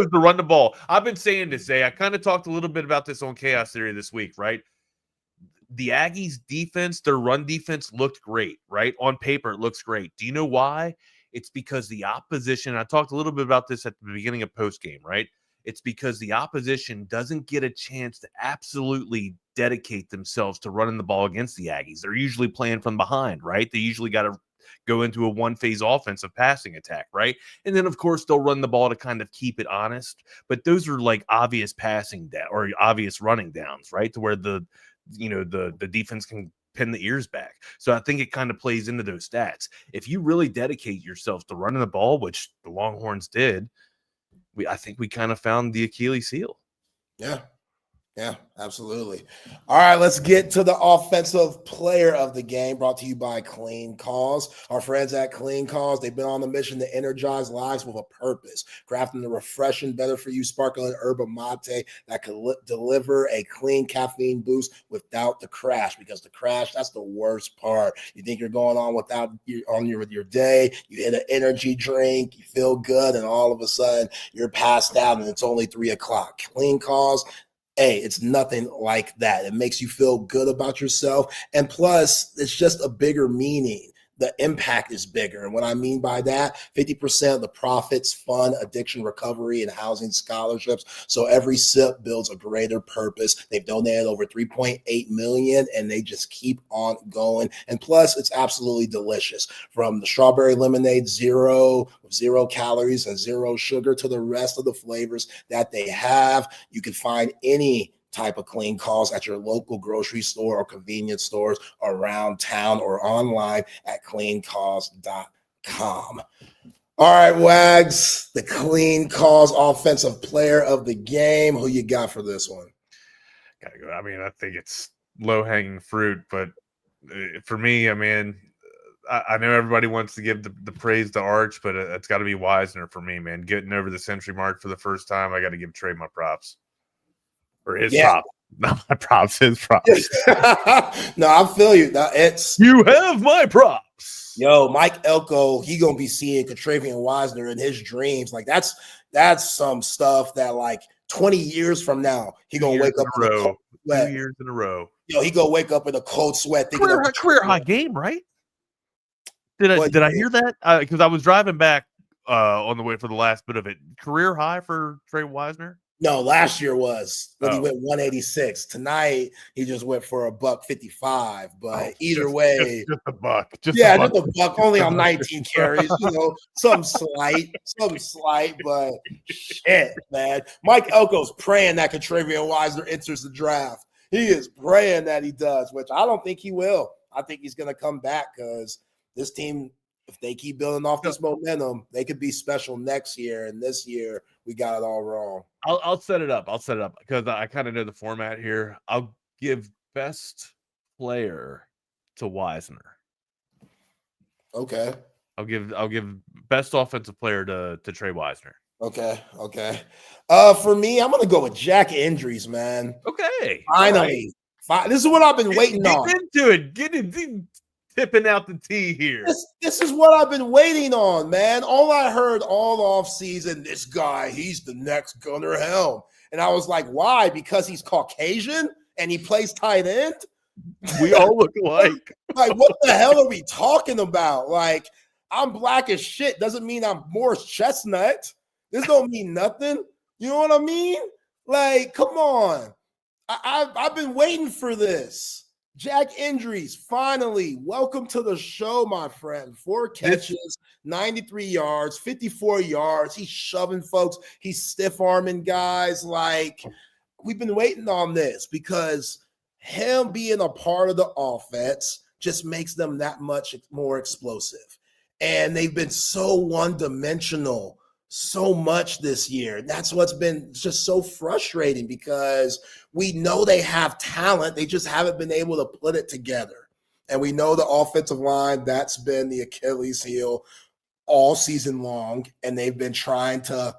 to run the ball. I've been saying this, Zay. I kind of talked a little bit about this on Chaos Theory this week, right? The Aggies defense, their run defense looked great, right? On paper, it looks great. Do you know why? It's because the opposition, I talked a little bit about this at the beginning of postgame, right? It's because the opposition doesn't get a chance to absolutely dedicate themselves to running the ball against the Aggies. They're usually playing from behind, right? They usually got to go into a one-phase offensive passing attack, right? And then, of course, they'll run the ball to kind of keep it honest. But those are like obvious passing down or obvious running downs, right? To where the defense can pin the ears back. So I think it kind of plays into those stats. If you really dedicate yourself to running the ball, which the Longhorns did, I think we kind of found the Achilles heel. Yeah, absolutely. All right, let's get to the offensive player of the game, brought to you by Clean Cause. Our friends at Clean Cause, they've been on the mission to energize lives with a purpose, crafting the refreshing, better-for-you sparkling yerba mate that can deliver a clean caffeine boost without the crash, because the crash, that's the worst part. You think you're going on with your day, you hit an energy drink, you feel good, and all of a sudden you're passed out and it's only 3 o'clock. Clean Cause, hey, it's nothing like that. It makes you feel good about yourself. And plus, it's just a bigger meaning. The impact is bigger. And what I mean by that, 50% of the profits fund addiction recovery and housing scholarships. So every sip builds a greater purpose. They've donated over $3.8 million, and they just keep on going. And plus, it's absolutely delicious. From the strawberry lemonade, zero calories and zero sugar, to the rest of the flavors that they have. You can find any type of Clean Cause at your local grocery store or convenience stores around town, or online at cleancause.com. All right, Wags, the Clean Cause offensive player of the game. Who you got for this one? Gotta go. I mean, I think it's low-hanging fruit, but for me, I mean, I know everybody wants to give the praise to Arch, but it's got to be Wisner for me, man. Getting over the century mark for the first time, I got to give Trey my props. Or his props. Not my props, his props. No, I feel you. You have my props. Yo, Mike Elko, he gonna be seeing Travian Wisner in his dreams. Like that's some stuff that like 20 years from now, he gonna wake up in a cold sweat. 2 years in a row. Yo, he gonna wake up in a cold sweat. Career high game, right? Did I hear that? Because I was driving back on the way for the last bit of it. Career high for Trey Wisner? No, last year was when he went 186. Tonight he just went for $155. But either way, just a buck. Just a buck. Only on 19 carries. Something slight. But shit, man. Mike Elko's praying that Travian Wisner enters the draft. He is praying that he does, which I don't think he will. I think he's going to come back, because this team, if they keep building off this momentum, they could be special next year. And this year, we got it all wrong. I'll set it up. Because I kind of know the format here. I'll give best player to Wisner. Okay. I'll give best offensive player to Trey Wisner. Okay. For me, I'm gonna go with Jack Indries, man. Okay. Finally. This is what I've been waiting on. Get into it. Get it. Tipping out the tea here. This is what I've been waiting on, man. All I heard all off season, this guy, he's the next Gunnar Helm. And I was like, why? Because he's Caucasian and he plays tight end? We all look alike. Like, what the hell are we talking about? Like, I'm black as shit. Doesn't mean I'm Morris Chestnut. This don't mean nothing. You know what I mean? Like, come on. I've been waiting for this. Jack Indries, finally, welcome to the show, my friend. 4 catches, 93 yards, 54 yards. He's shoving folks. He's stiff-arming guys. Like, we've been waiting on this, because him being a part of the offense just makes them that much more explosive. And they've been so one-dimensional so much this year. That's what's been just so frustrating, because we know they have talent. They just haven't been able to put it together. And we know the offensive line, that's been the Achilles heel all season long. And they've been trying to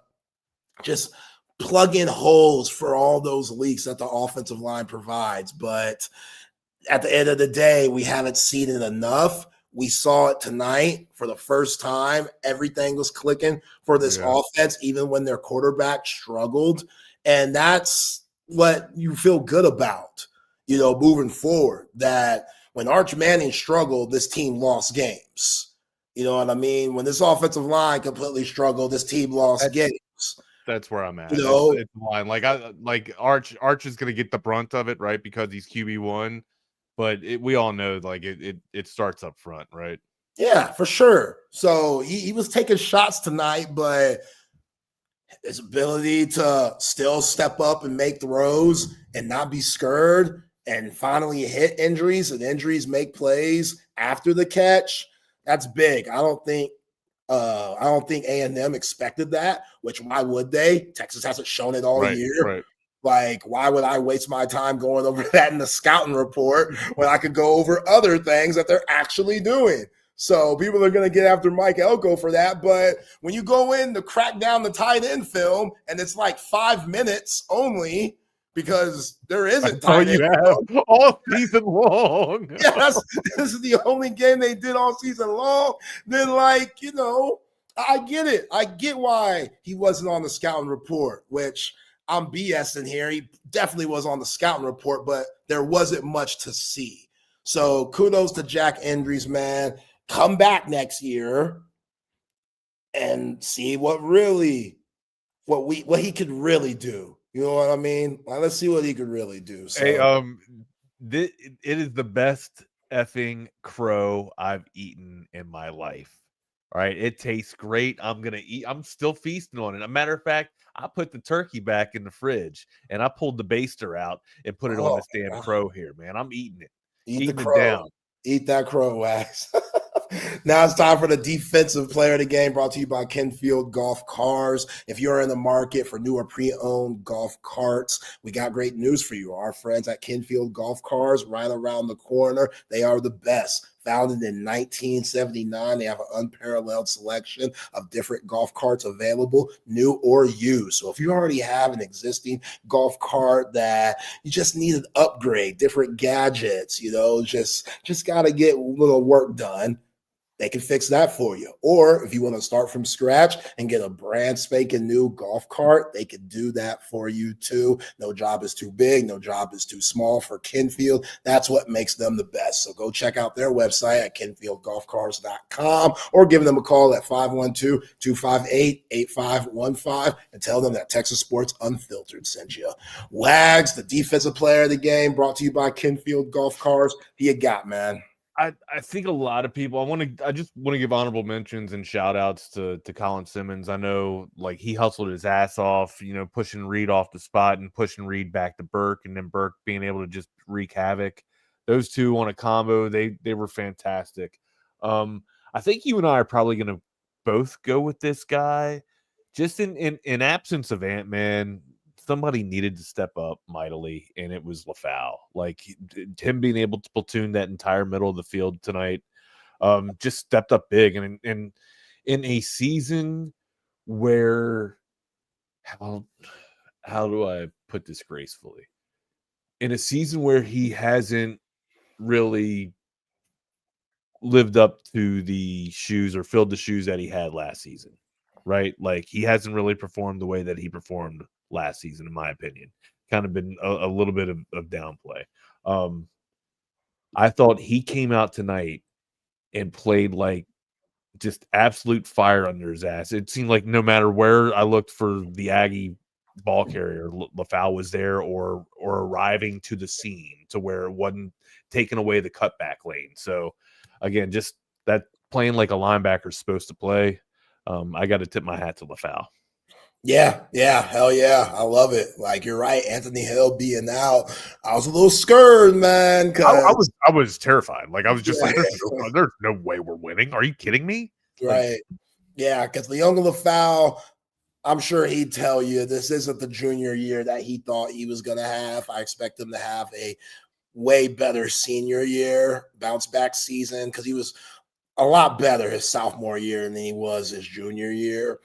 just plug in holes for all those leaks that the offensive line provides. But at the end of the day, we haven't seen it enough. We saw it tonight for the first time. Everything was clicking for this offense, even when their quarterback struggled. And that's what you feel good about, moving forward, that when Arch Manning struggled, this team lost games. You know what I mean? When this offensive line completely struggled, this team lost games. That's where I'm at. It's line. Like Arch is going to get the brunt of it, right? Because he's QB1. But we all know, like, it starts up front, right? Yeah, for sure. So he was taking shots tonight, but his ability to still step up and make throws and not be scared and finally hit injuries, and injuries make plays after the catch, that's big. I don't think A&M expected that, which why would they? Texas hasn't shown it all year. Right. Like, why would I waste my time going over that in the scouting report when I could go over other things that they're actually doing? So people are going to get after Mike Elko for that. But when you go in to crack down the tight end film and it's like 5 minutes only because there isn't tight end film all season long. Yes, this is the only game they did all season long. Then, I get it. I get why he wasn't on the scouting report, which I'm BSing here. He definitely was on the scouting report, but there wasn't much to see. So kudos to Jack Endries, man. Come back next year and see what he could really do. You know what I mean? Let's see what he could really do. So. Hey, it is the best effing crow I've eaten in my life. All right, it tastes great. I'm gonna eat. I'm still feasting on it. As a matter of fact, I put the turkey back in the fridge and I pulled the baster out and put it on this damn crow here, man. I'm eating it. Eating it down. Eat that crow, Wax. Now it's time for the defensive player of the game, brought to you by Kenfield Golf Cars. If you're in the market for new or pre-owned golf carts, we got great news for you. Our friends at Kenfield Golf Cars, right around the corner, they are the best. Founded in 1979, they have an unparalleled selection of different golf carts available, new or used. So if you already have an existing golf cart that you just need an upgrade, different gadgets, just got to get a little work done, they can fix that for you. Or if you want to start from scratch and get a brand spanking new golf cart, they can do that for you too. No job is too big. No job is too small for Kenfield. That's what makes them the best. So go check out their website at kenfieldgolfcars.com or give them a call at 512-258-8515 and tell them that Texas Sports Unfiltered sent you. Wags, the defensive player of the game, brought to you by Kenfield Golf Cars. Who you got, man? I think a lot of people, I just want to give honorable mentions and shout outs to Colin Simmons. I know, like, he hustled his ass off, pushing Reed off the spot and pushing Reed back to Burke, and then Burke being able to just wreak havoc. Those two on a combo, they were fantastic. I think you and I are probably going to both go with this guy. Just in absence of Ant-Man, somebody needed to step up mightily, and it was LaFau. Like, him being able to platoon that entire middle of the field tonight, just stepped up big. And in a season where, how do I put this gracefully? In a season where he hasn't really lived up to the shoes or filled the shoes that he had last season, right? Like, he hasn't really performed the way that he performed last season, in my opinion. Kind of been a little bit of downplay. I thought he came out tonight and played like just absolute fire under his ass. It seemed like no matter where I looked for the Aggie ball carrier, LaFau was there or arriving to the scene to where it wasn't taking away the cutback lane. So again, just that playing like a linebacker is supposed to play. I got to tip my hat to LaFau. Yeah, hell yeah. I love it. Like, you're right. Anthony Hill being out, I was a little scared, man. I was terrified. Like, I was just like, there's no way we're winning. Are you kidding me? Right. Yeah, because Leonga LaFau, I'm sure he'd tell you this isn't the junior year that he thought he was going to have. I expect him to have a way better senior year, bounce back season, because he was a lot better his sophomore year than he was his junior year.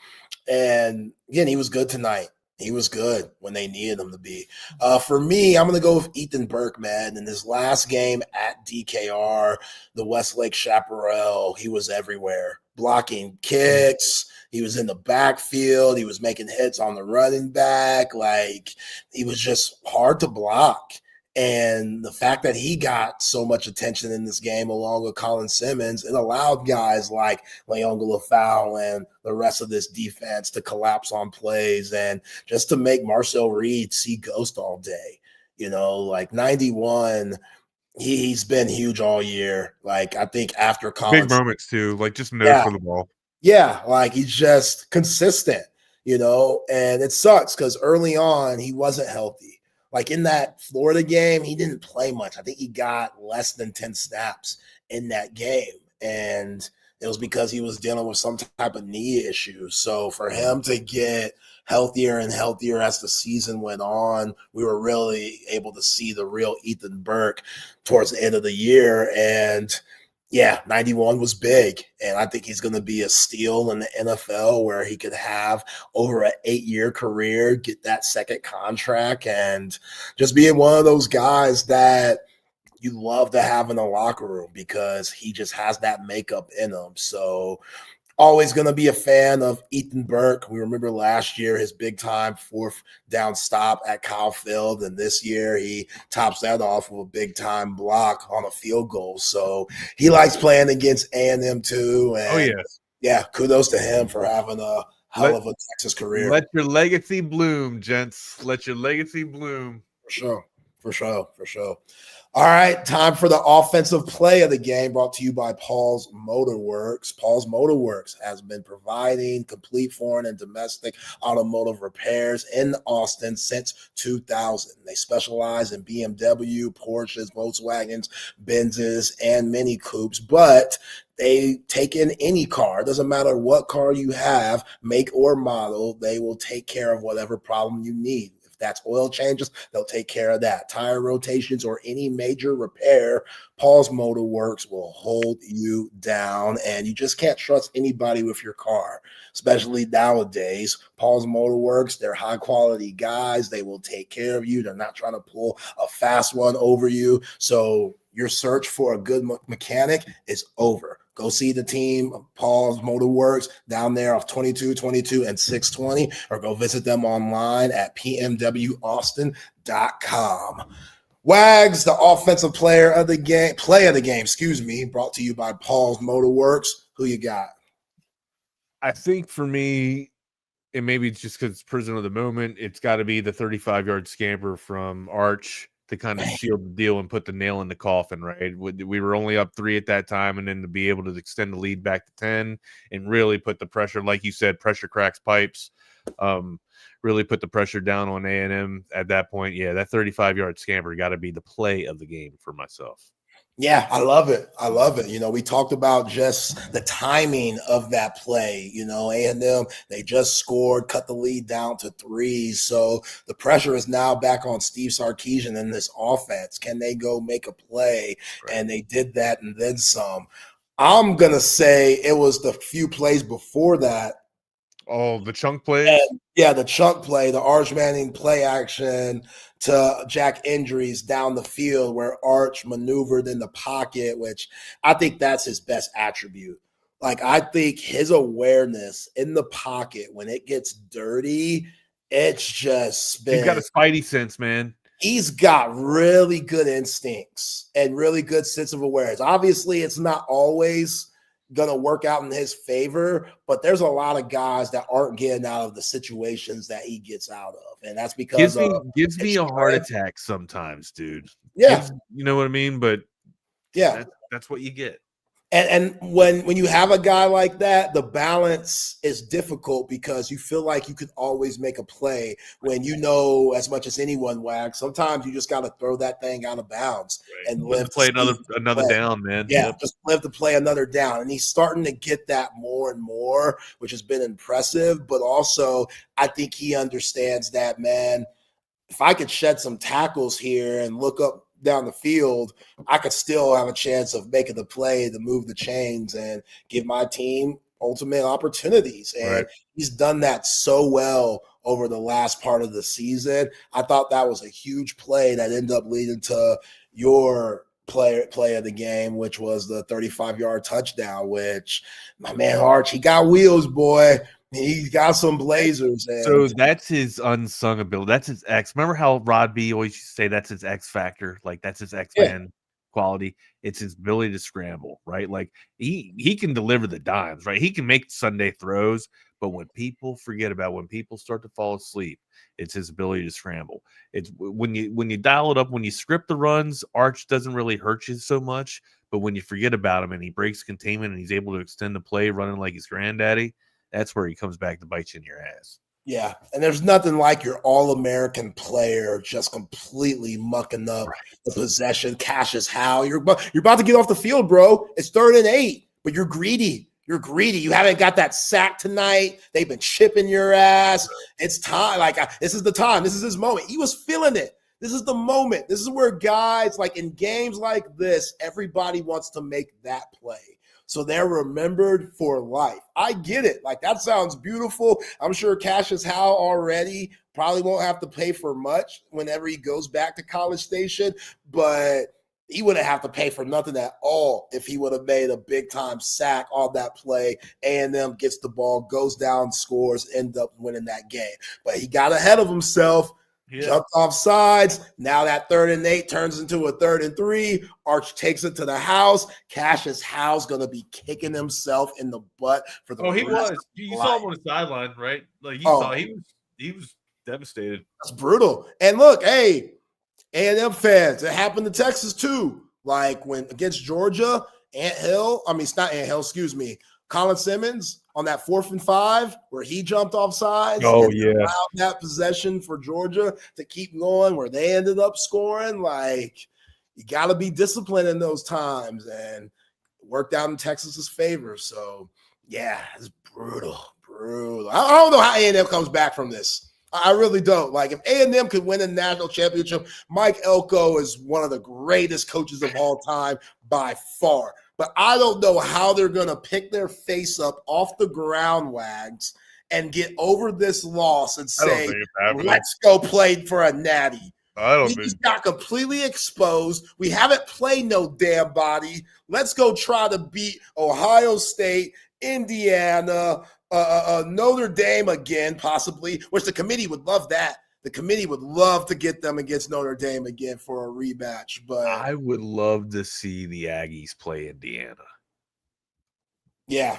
And again, he was good tonight. He was good when they needed him to be. For me, I'm going to go with Ethan Burke, man. In his last game at DKR, the Westlake Chaparral, he was everywhere, blocking kicks. He was in the backfield. He was making hits on the running back. Like, he was just hard to block. And the fact that he got so much attention in this game, along with Colin Simmons, it allowed guys like Leon Lafau and the rest of this defense to collapse on plays and just to make Marcel Reed see ghost all day. You know, like 91, he's been huge all year. Like, I think after Colin, big moments too, like just nose yeah, for the ball. Yeah, like he's just consistent, you know, and it sucks because early on he wasn't healthy. Like in that Florida game, he didn't play much. I think he got less than 10 snaps in that game. And it was because he was dealing with some type of knee issue. So for him to get healthier and healthier as the season went on, we were really able to see the real Ethan Burke towards the end of the year. And yeah, 91 was big, and I think he's going to be a steal in the NFL where he could have over an 8-year career, get that second contract, and just being one of those guys that you love to have in the locker room because he just has that makeup in him. So always going to be a fan of Ethan Burke. We remember last year his big time fourth down stop at Confield, and this year he tops that off with a big time block on a field goal. So he likes playing against A&M too. And yeah, kudos to him for having a hell of a Texas career. Let your legacy bloom, gents. Let your legacy bloom. For sure. All right, time for the offensive play of the game, brought to you by Paul's Motor Works. Paul's Motor Works has been providing complete foreign and domestic automotive repairs in Austin since 2000. They specialize in BMW, Porsches, Volkswagens, Benzes, and Mini Coupes, but they take in any car. It doesn't matter what car you have, make or model, they will take care of whatever problem you need. That's oil changes, they'll take care of that. Tire rotations or any major repair, Paul's Motor Works will hold you down, and you just can't trust anybody with your car, especially nowadays. Paul's Motor Works, they're high-quality guys. They will take care of you. They're not trying to pull a fast one over you. So your search for a good mechanic is over. Go see the team, Paul's Motor Works, down there off 2222 and 620, or go visit them online at pmwaustin.com. Wags, the offensive play of the game, brought to you by Paul's Motor Works. Who you got? I think for me, and maybe it's just because it's prison of the moment, it's got to be the 35-yard scamper from Arch to kind of seal the deal and put the nail in the coffin, right? We were only up 3 at that time, and then to be able to extend the lead back to 10 and really put the pressure, like you said, pressure cracks pipes, really put the pressure down on A&M at that point. Yeah, that 35-yard scamper got to be the play of the game for myself. Yeah, I love it. You know, we talked about just the timing of that play. You know, A&M, they just scored, cut the lead down to 3. So the pressure is now back on Steve Sarkisian in this offense. Can they go make a play? Right. And they did that and then some. I'm going to say it was the few plays before that. Oh, the chunk plays? Yeah, the chunk play, the Arch Manning play action to Jack Injuries down the field where Arch maneuvered in the pocket, which I think that's his best attribute. Like, I think his awareness in the pocket when it gets dirty, it's just been. He's got a spidey sense, man. He's got really good instincts and really good sense of awareness. Obviously, it's not always going to work out in his favor, but there's a lot of guys that aren't getting out of the situations that he gets out of, and that's because gives me a heart attack sometimes, dude. Yeah, you know what I mean. But yeah, that's what you get. And when you have a guy like that, the balance is difficult because you feel like you could always make a play when you know as much as anyone, Wax. Sometimes you just got to throw that thing out of bounds and live to play another down, man. Yeah, just live to play another down. And he's starting to get that more and more, which has been impressive. But also, I think he understands that, man, if I could shed some tackles here and look up down the field, I could still have a chance of making the play to move the chains and give my team ultimate opportunities. And he's done that so well over the last part of the season. I thought that was a huge play that ended up leading to your play of the game, which was the 35-yard touchdown, which my man Arch, he got wheels, boy. He got some blazers. And so that's his unsung ability. That's his X. Remember how Rod B always used to say that's his X factor? Like that's his X-Man quality. It's his ability to scramble, right? Like he can deliver the dimes, right? He can make Sunday throws, but when people when people start to fall asleep, it's his ability to scramble. It's when you dial it up, when you script the runs, Arch doesn't really hurt you so much. But when you forget about him and he breaks containment and he's able to extend the play running like his granddaddy, that's where he comes back to bite you in your ass. Yeah, and there's nothing like your all-American player just completely mucking up the possession. Cassius Howe, you're about to get off the field, bro. It's 3rd and 8, but you're greedy. You're greedy. You haven't got that sack tonight. They've been chipping your ass. It's time. This is the time. This is his moment. He was feeling it. This is the moment. This is where guys, like in games like this, everybody wants to make that play. So they're remembered for life. I get it. Like, that sounds beautiful. I'm sure Cassius Howe already probably won't have to pay for much whenever he goes back to College Station, but he wouldn't have to pay for nothing at all if he would have made a big-time sack on that play. A&M gets the ball, goes down, scores, end up winning that game. But he got ahead of himself. Yeah. Jumped off sides. Now that 3rd and 8 turns into a 3rd and 3. Arch takes it to the house. Cassius Howe's going to be kicking himself in the butt for the he was. You saw him on the sideline, right? Like he was devastated. That's brutal. And look, hey, A&M fans, it happened to Texas too. Like when against Georgia, Colin Simmons on that 4th and 5 where he jumped off sides. Oh, yeah. Allowed that possession for Georgia to keep going where they ended up scoring. Like, you got to be disciplined in those times, and worked out in Texas's favor. So, yeah, it's brutal. I don't know how A&M comes back from this. I really don't. Like, if A&M could win a national championship, Mike Elko is one of the greatest coaches of all time by far. But I don't know how they're going to pick their face up off the ground wags and get over this loss and say, let's go play for a natty. We just got completely exposed. We haven't played no damn body. Let's go try to beat Ohio State, Indiana, Notre Dame again, possibly, which the committee would love that. The committee would love to get them against Notre Dame again for a rematch. But I would love to see the Aggies play Indiana. Yeah.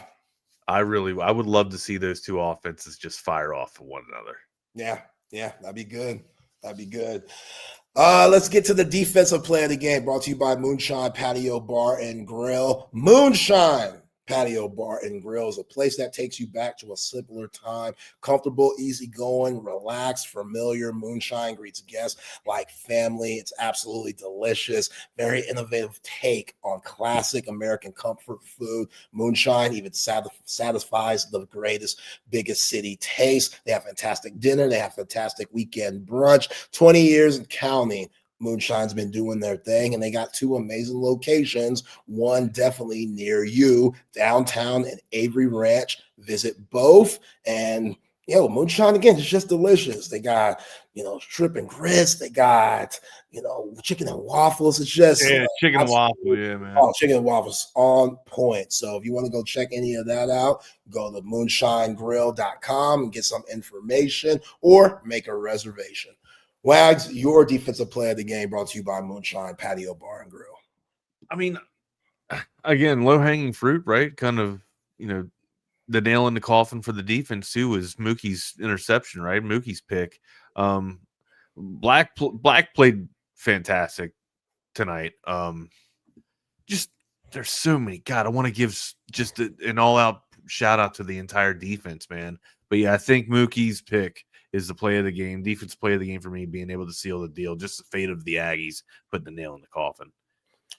I would love to see those two offenses just fire off of one another. Yeah, that'd be good. Let's get to the defensive play of the game, brought to you by Moonshine Patio Bar and Grill. Moonshine Patio Bar and Grill is a place that takes you back to a simpler time. Comfortable, easygoing, relaxed, familiar. Moonshine greets guests like family. It's absolutely delicious. Very innovative take on classic American comfort food. Moonshine even satisfies the greatest, biggest city taste. They have fantastic dinner. They have fantastic weekend brunch. 20 years and counting. Moonshine's been doing their thing, and they got 2 amazing locations, one definitely near you, downtown and Avery Ranch. Visit both, and Moonshine, again, it's just delicious. They got, shrimp and grits. They got, chicken and waffles. It's just chicken and waffle, yeah, man. Oh, chicken and waffles on point. So if you want to go check any of that out, go to moonshinegrill.com and get some information or make a reservation. Wags, your defensive play of the game, brought to you by Moonshine Patio Bar and Grill. I mean, again, low-hanging fruit, right? Kind of, the nail in the coffin for the defense, too, was Mookie's interception, right? Mookie's pick. Black played fantastic tonight. Just, there's so many. God, I want to give just an all-out shout-out to the entire defense, man. But, yeah, I think Mookie's pick is the play of the game, defense play of the game for me, being able to seal the deal. Just the fate of the Aggies, putting the nail in the coffin.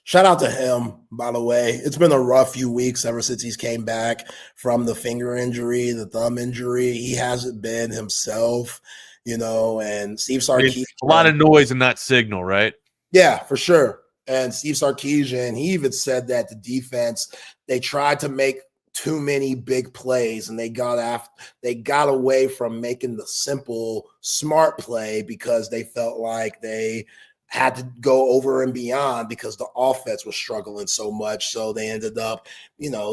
Shout out to him, by the way. It's been a rough few weeks ever since he's came back from the finger injury, the thumb injury. He hasn't been himself, and Steve Sarkisian. A lot of noise in that signal, right? Yeah, for sure. And Steve Sarkisian, he even said that the defense, they tried to make too many big plays, and they got away from making the simple, smart play because they felt like they had to go over and beyond because the offense was struggling so much. So they ended up,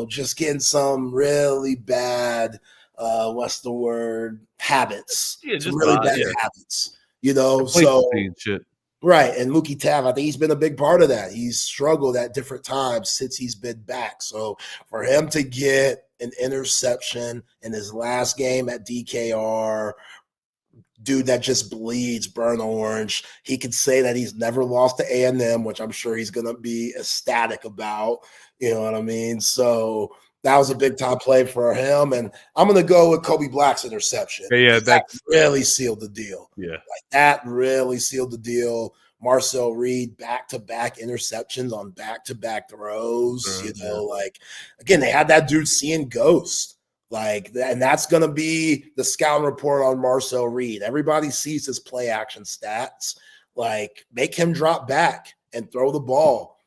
just getting some really bad, what's the word? Habits. Yeah, Some just really bad habits, so. complacency and shit. Right. And Mookie Tav, I think he's been a big part of that. He's struggled at different times since he's been back. So for him to get an interception in his last game at DKR, dude that just bleeds burnt orange. He could say that he's never lost to A&M, which I'm sure he's going to be ecstatic about. You know what I mean? So that was a big time play for him. And I'm going to go with Kobe Black's interception. Yeah, that really sealed the deal. Yeah. Like that really sealed the deal. Marcel Reed, back-to-back interceptions on back-to-back throws. Again, they had that dude seeing ghosts. And that's going to be the scouting report on Marcel Reed. Everybody sees his play action stats. Make him drop back and throw the ball,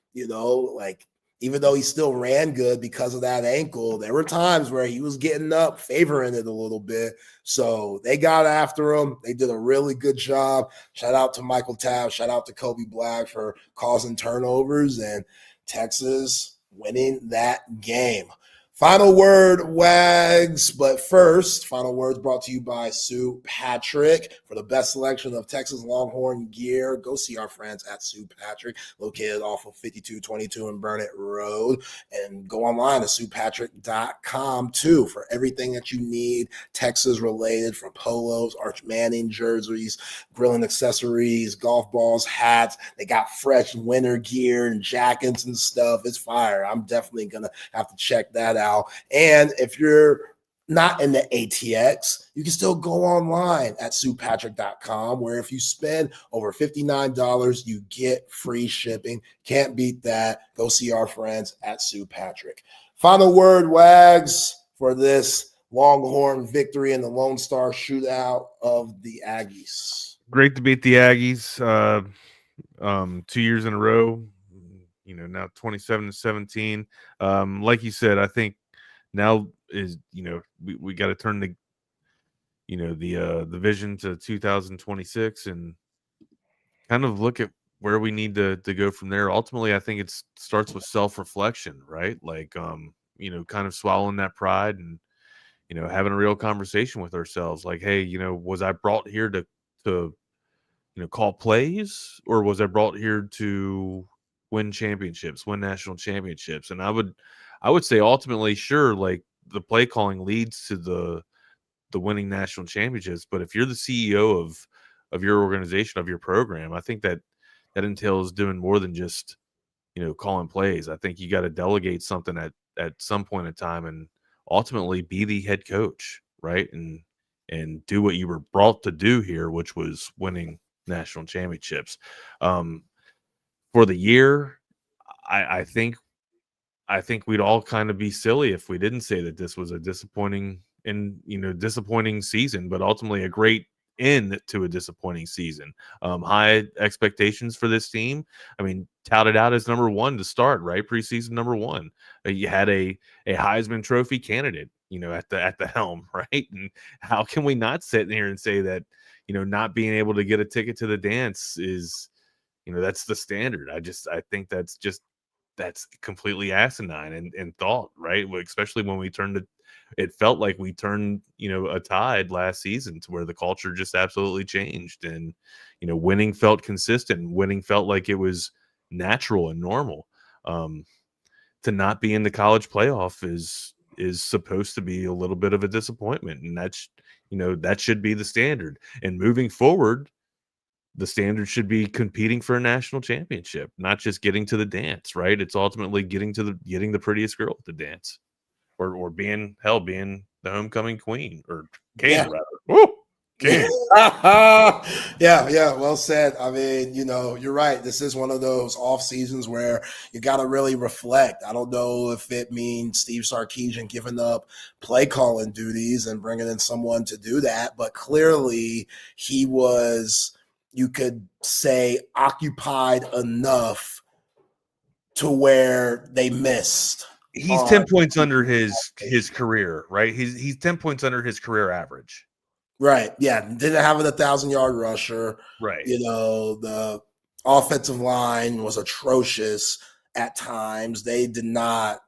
even though he still ran good because of that ankle, there were times where he was getting up, favoring it a little bit. So they got after him. They did a really good job. Shout out to Michael Tabb. Shout out to Kobe Black for causing turnovers and Texas winning that game. Final word, Wags. But first, final words brought to you by Sue Patrick. For the best selection of Texas Longhorn gear, go see our friends at Sue Patrick, located off of 5222 and Burnett Road. And go online to SuePatrick.com, too, for everything that you need Texas-related, from polos, Arch Manning jerseys, grilling accessories, golf balls, hats. They got fresh winter gear and jackets and stuff. It's fire. I'm definitely going to have to check that out. And if you're not in the ATX, you can still go online at SuePatrick.com, where if you spend over $59, you get free shipping. Can't beat that. Go see our friends at Sue Patrick. Final word, Wags, for this Longhorn victory in the Lone Star shootout of the Aggies. Great to beat the Aggies 2 years in a row. Now 27-17. Like you said, I think now is, we got to turn the vision to 2026 and kind of look at where we need to go from there. Ultimately, I think it starts with self-reflection, right? Kind of swallowing that pride and, having a real conversation with ourselves. Like, hey, was I brought here to call plays, or was I brought here to win championships, win national championships? And I would say ultimately, sure, like the play calling leads to the winning national championships. But if you're the CEO of your organization, of your program, I think that entails doing more than just, calling plays. I think you got to delegate something at some point in time and ultimately be the head coach, right? And do what you were brought to do here, which was winning national championships. For the year, I think we'd all kind of be silly if we didn't say that this was a disappointing season, but ultimately a great end to a disappointing season. High expectations for this team. I mean, touted out as number one to start, right? Preseason number one. You had a Heisman Trophy candidate, at the helm, right? And how can we not sit here and say that, not being able to get a ticket to the dance is, that's the standard. I think that's completely asinine and thought, right? Especially when it felt like we turned, a tide last season to where the culture just absolutely changed, and, winning felt consistent. Winning felt like it was natural and normal. To not be in the college playoff is supposed to be a little bit of a disappointment, and that should be the standard. And moving forward, the standard should be competing for a national championship, not just getting to the dance, right? It's ultimately getting the prettiest girl at the dance, or being the homecoming queen or king, rather. Woo! King. Yeah, well said. I mean, you're right. This is one of those off seasons where you got to really reflect. I don't know if it means Steve Sarkisian giving up play calling duties and bringing in someone to do that, but clearly he was, you could say, occupied enough to where they missed. He's 10 points under his career, right? He's 10 points under his career average. Right. Yeah. Didn't have an 1,000-yard rusher. Right. The offensive line was atrocious at times. They did not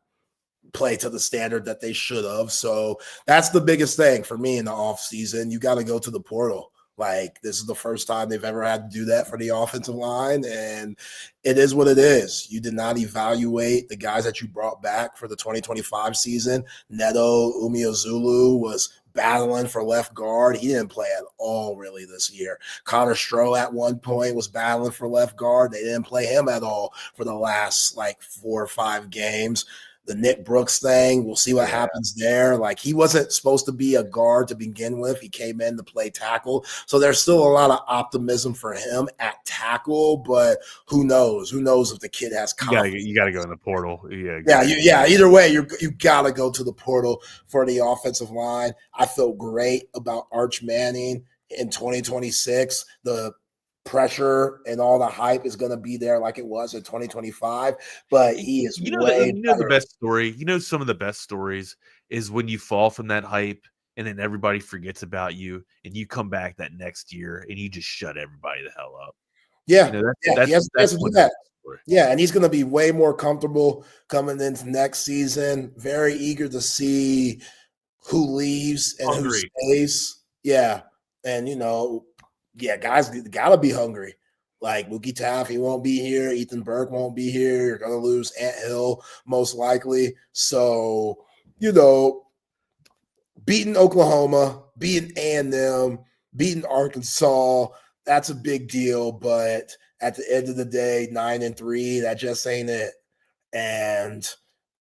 play to the standard that they should have. So that's the biggest thing for me in the offseason. You got to go to the portal. Like, this is the first time they've ever had to do that for the offensive line, and it is what it is. You did not evaluate the guys that you brought back for the 2025 season. Neto Umeozulu was battling for left guard. He didn't play at all really this year. Connor Stroh at one point was battling for left guard. They didn't play him at all for the last 4 or 5 games. The Nick Brooks thing, we'll see what happens there. Like, he wasn't supposed to be a guard to begin with. He came in to play tackle. So there's still a lot of optimism for him at tackle, but who knows? Who knows if the kid has confidence. You got to go in the portal. Yeah. Either way, you got to go to the portal for the offensive line. I feel great about Arch Manning in 2026. The pressure and all the hype is going to be there like it was in 2025, but he is the best story. Some of the best stories is when you fall from that hype and then everybody forgets about you and you come back that next year and you just shut everybody the hell up. Yeah. That's that. Yeah, and he's going to be way more comfortable coming into next season. Very eager to see who leaves and who stays. Yeah. And, guys got to be hungry. Like, Mookie Taff, he won't be here. Ethan Burke won't be here. You're going to lose Ant Hill most likely. So, beating Oklahoma, beating A&M, beating Arkansas, that's a big deal. But at the end of the day, 9-3, that just ain't it. And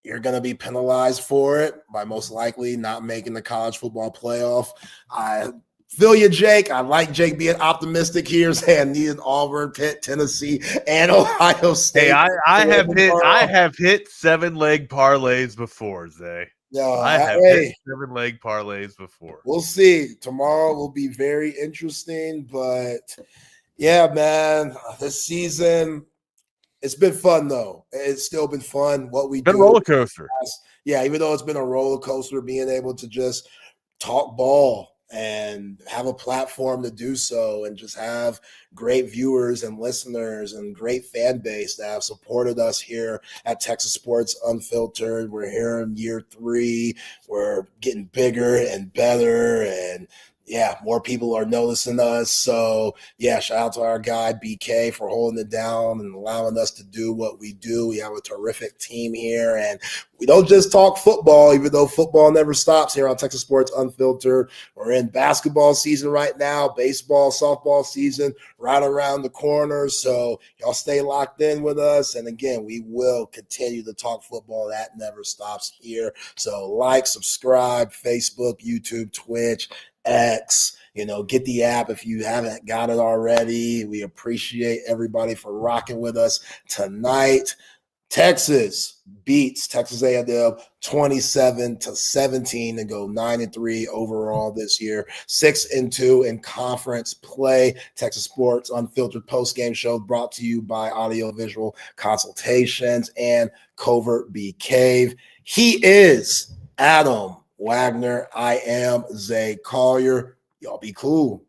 you're going to be penalized for it by most likely not making the college football playoff. I feel you, Jake. I like Jake being optimistic here, saying needed Auburn, Pitt, Tennessee, and Ohio State. Hey, I have hit 7-leg parlays before, Zay. No, I have hit 7-leg parlays before. We'll see. Tomorrow will be very interesting, but yeah, man, this season it's been fun though. It's still been fun. What we do, a roller coaster. Yeah, even though it's been a roller coaster, being able to just talk ball and have a platform to do so and just have great viewers and listeners and great fan base that have supported us here at Texas Sports Unfiltered. We're here in year 3. We're getting bigger and better, and more people are noticing us. So, shout out to our guy, BK, for holding it down and allowing us to do what we do. We have a terrific team here, and we don't just talk football, even though football never stops here on Texas Sports Unfiltered. We're in basketball season right now, baseball, softball season right around the corner. So y'all stay locked in with us. And again, we will continue to talk football. That never stops here. So like, subscribe, Facebook, YouTube, Twitch, X, get the app if you haven't got it already. We appreciate everybody for rocking with us tonight. Texas beats Texas A&M 27-17 to go 9-3 overall this year, 6-2 in conference play. Texas Sports Unfiltered postgame show brought to you by Audiovisual Consultations and Covert Bee Cave. He is Adam Wagner. I am Zay Collier. Y'all be cool.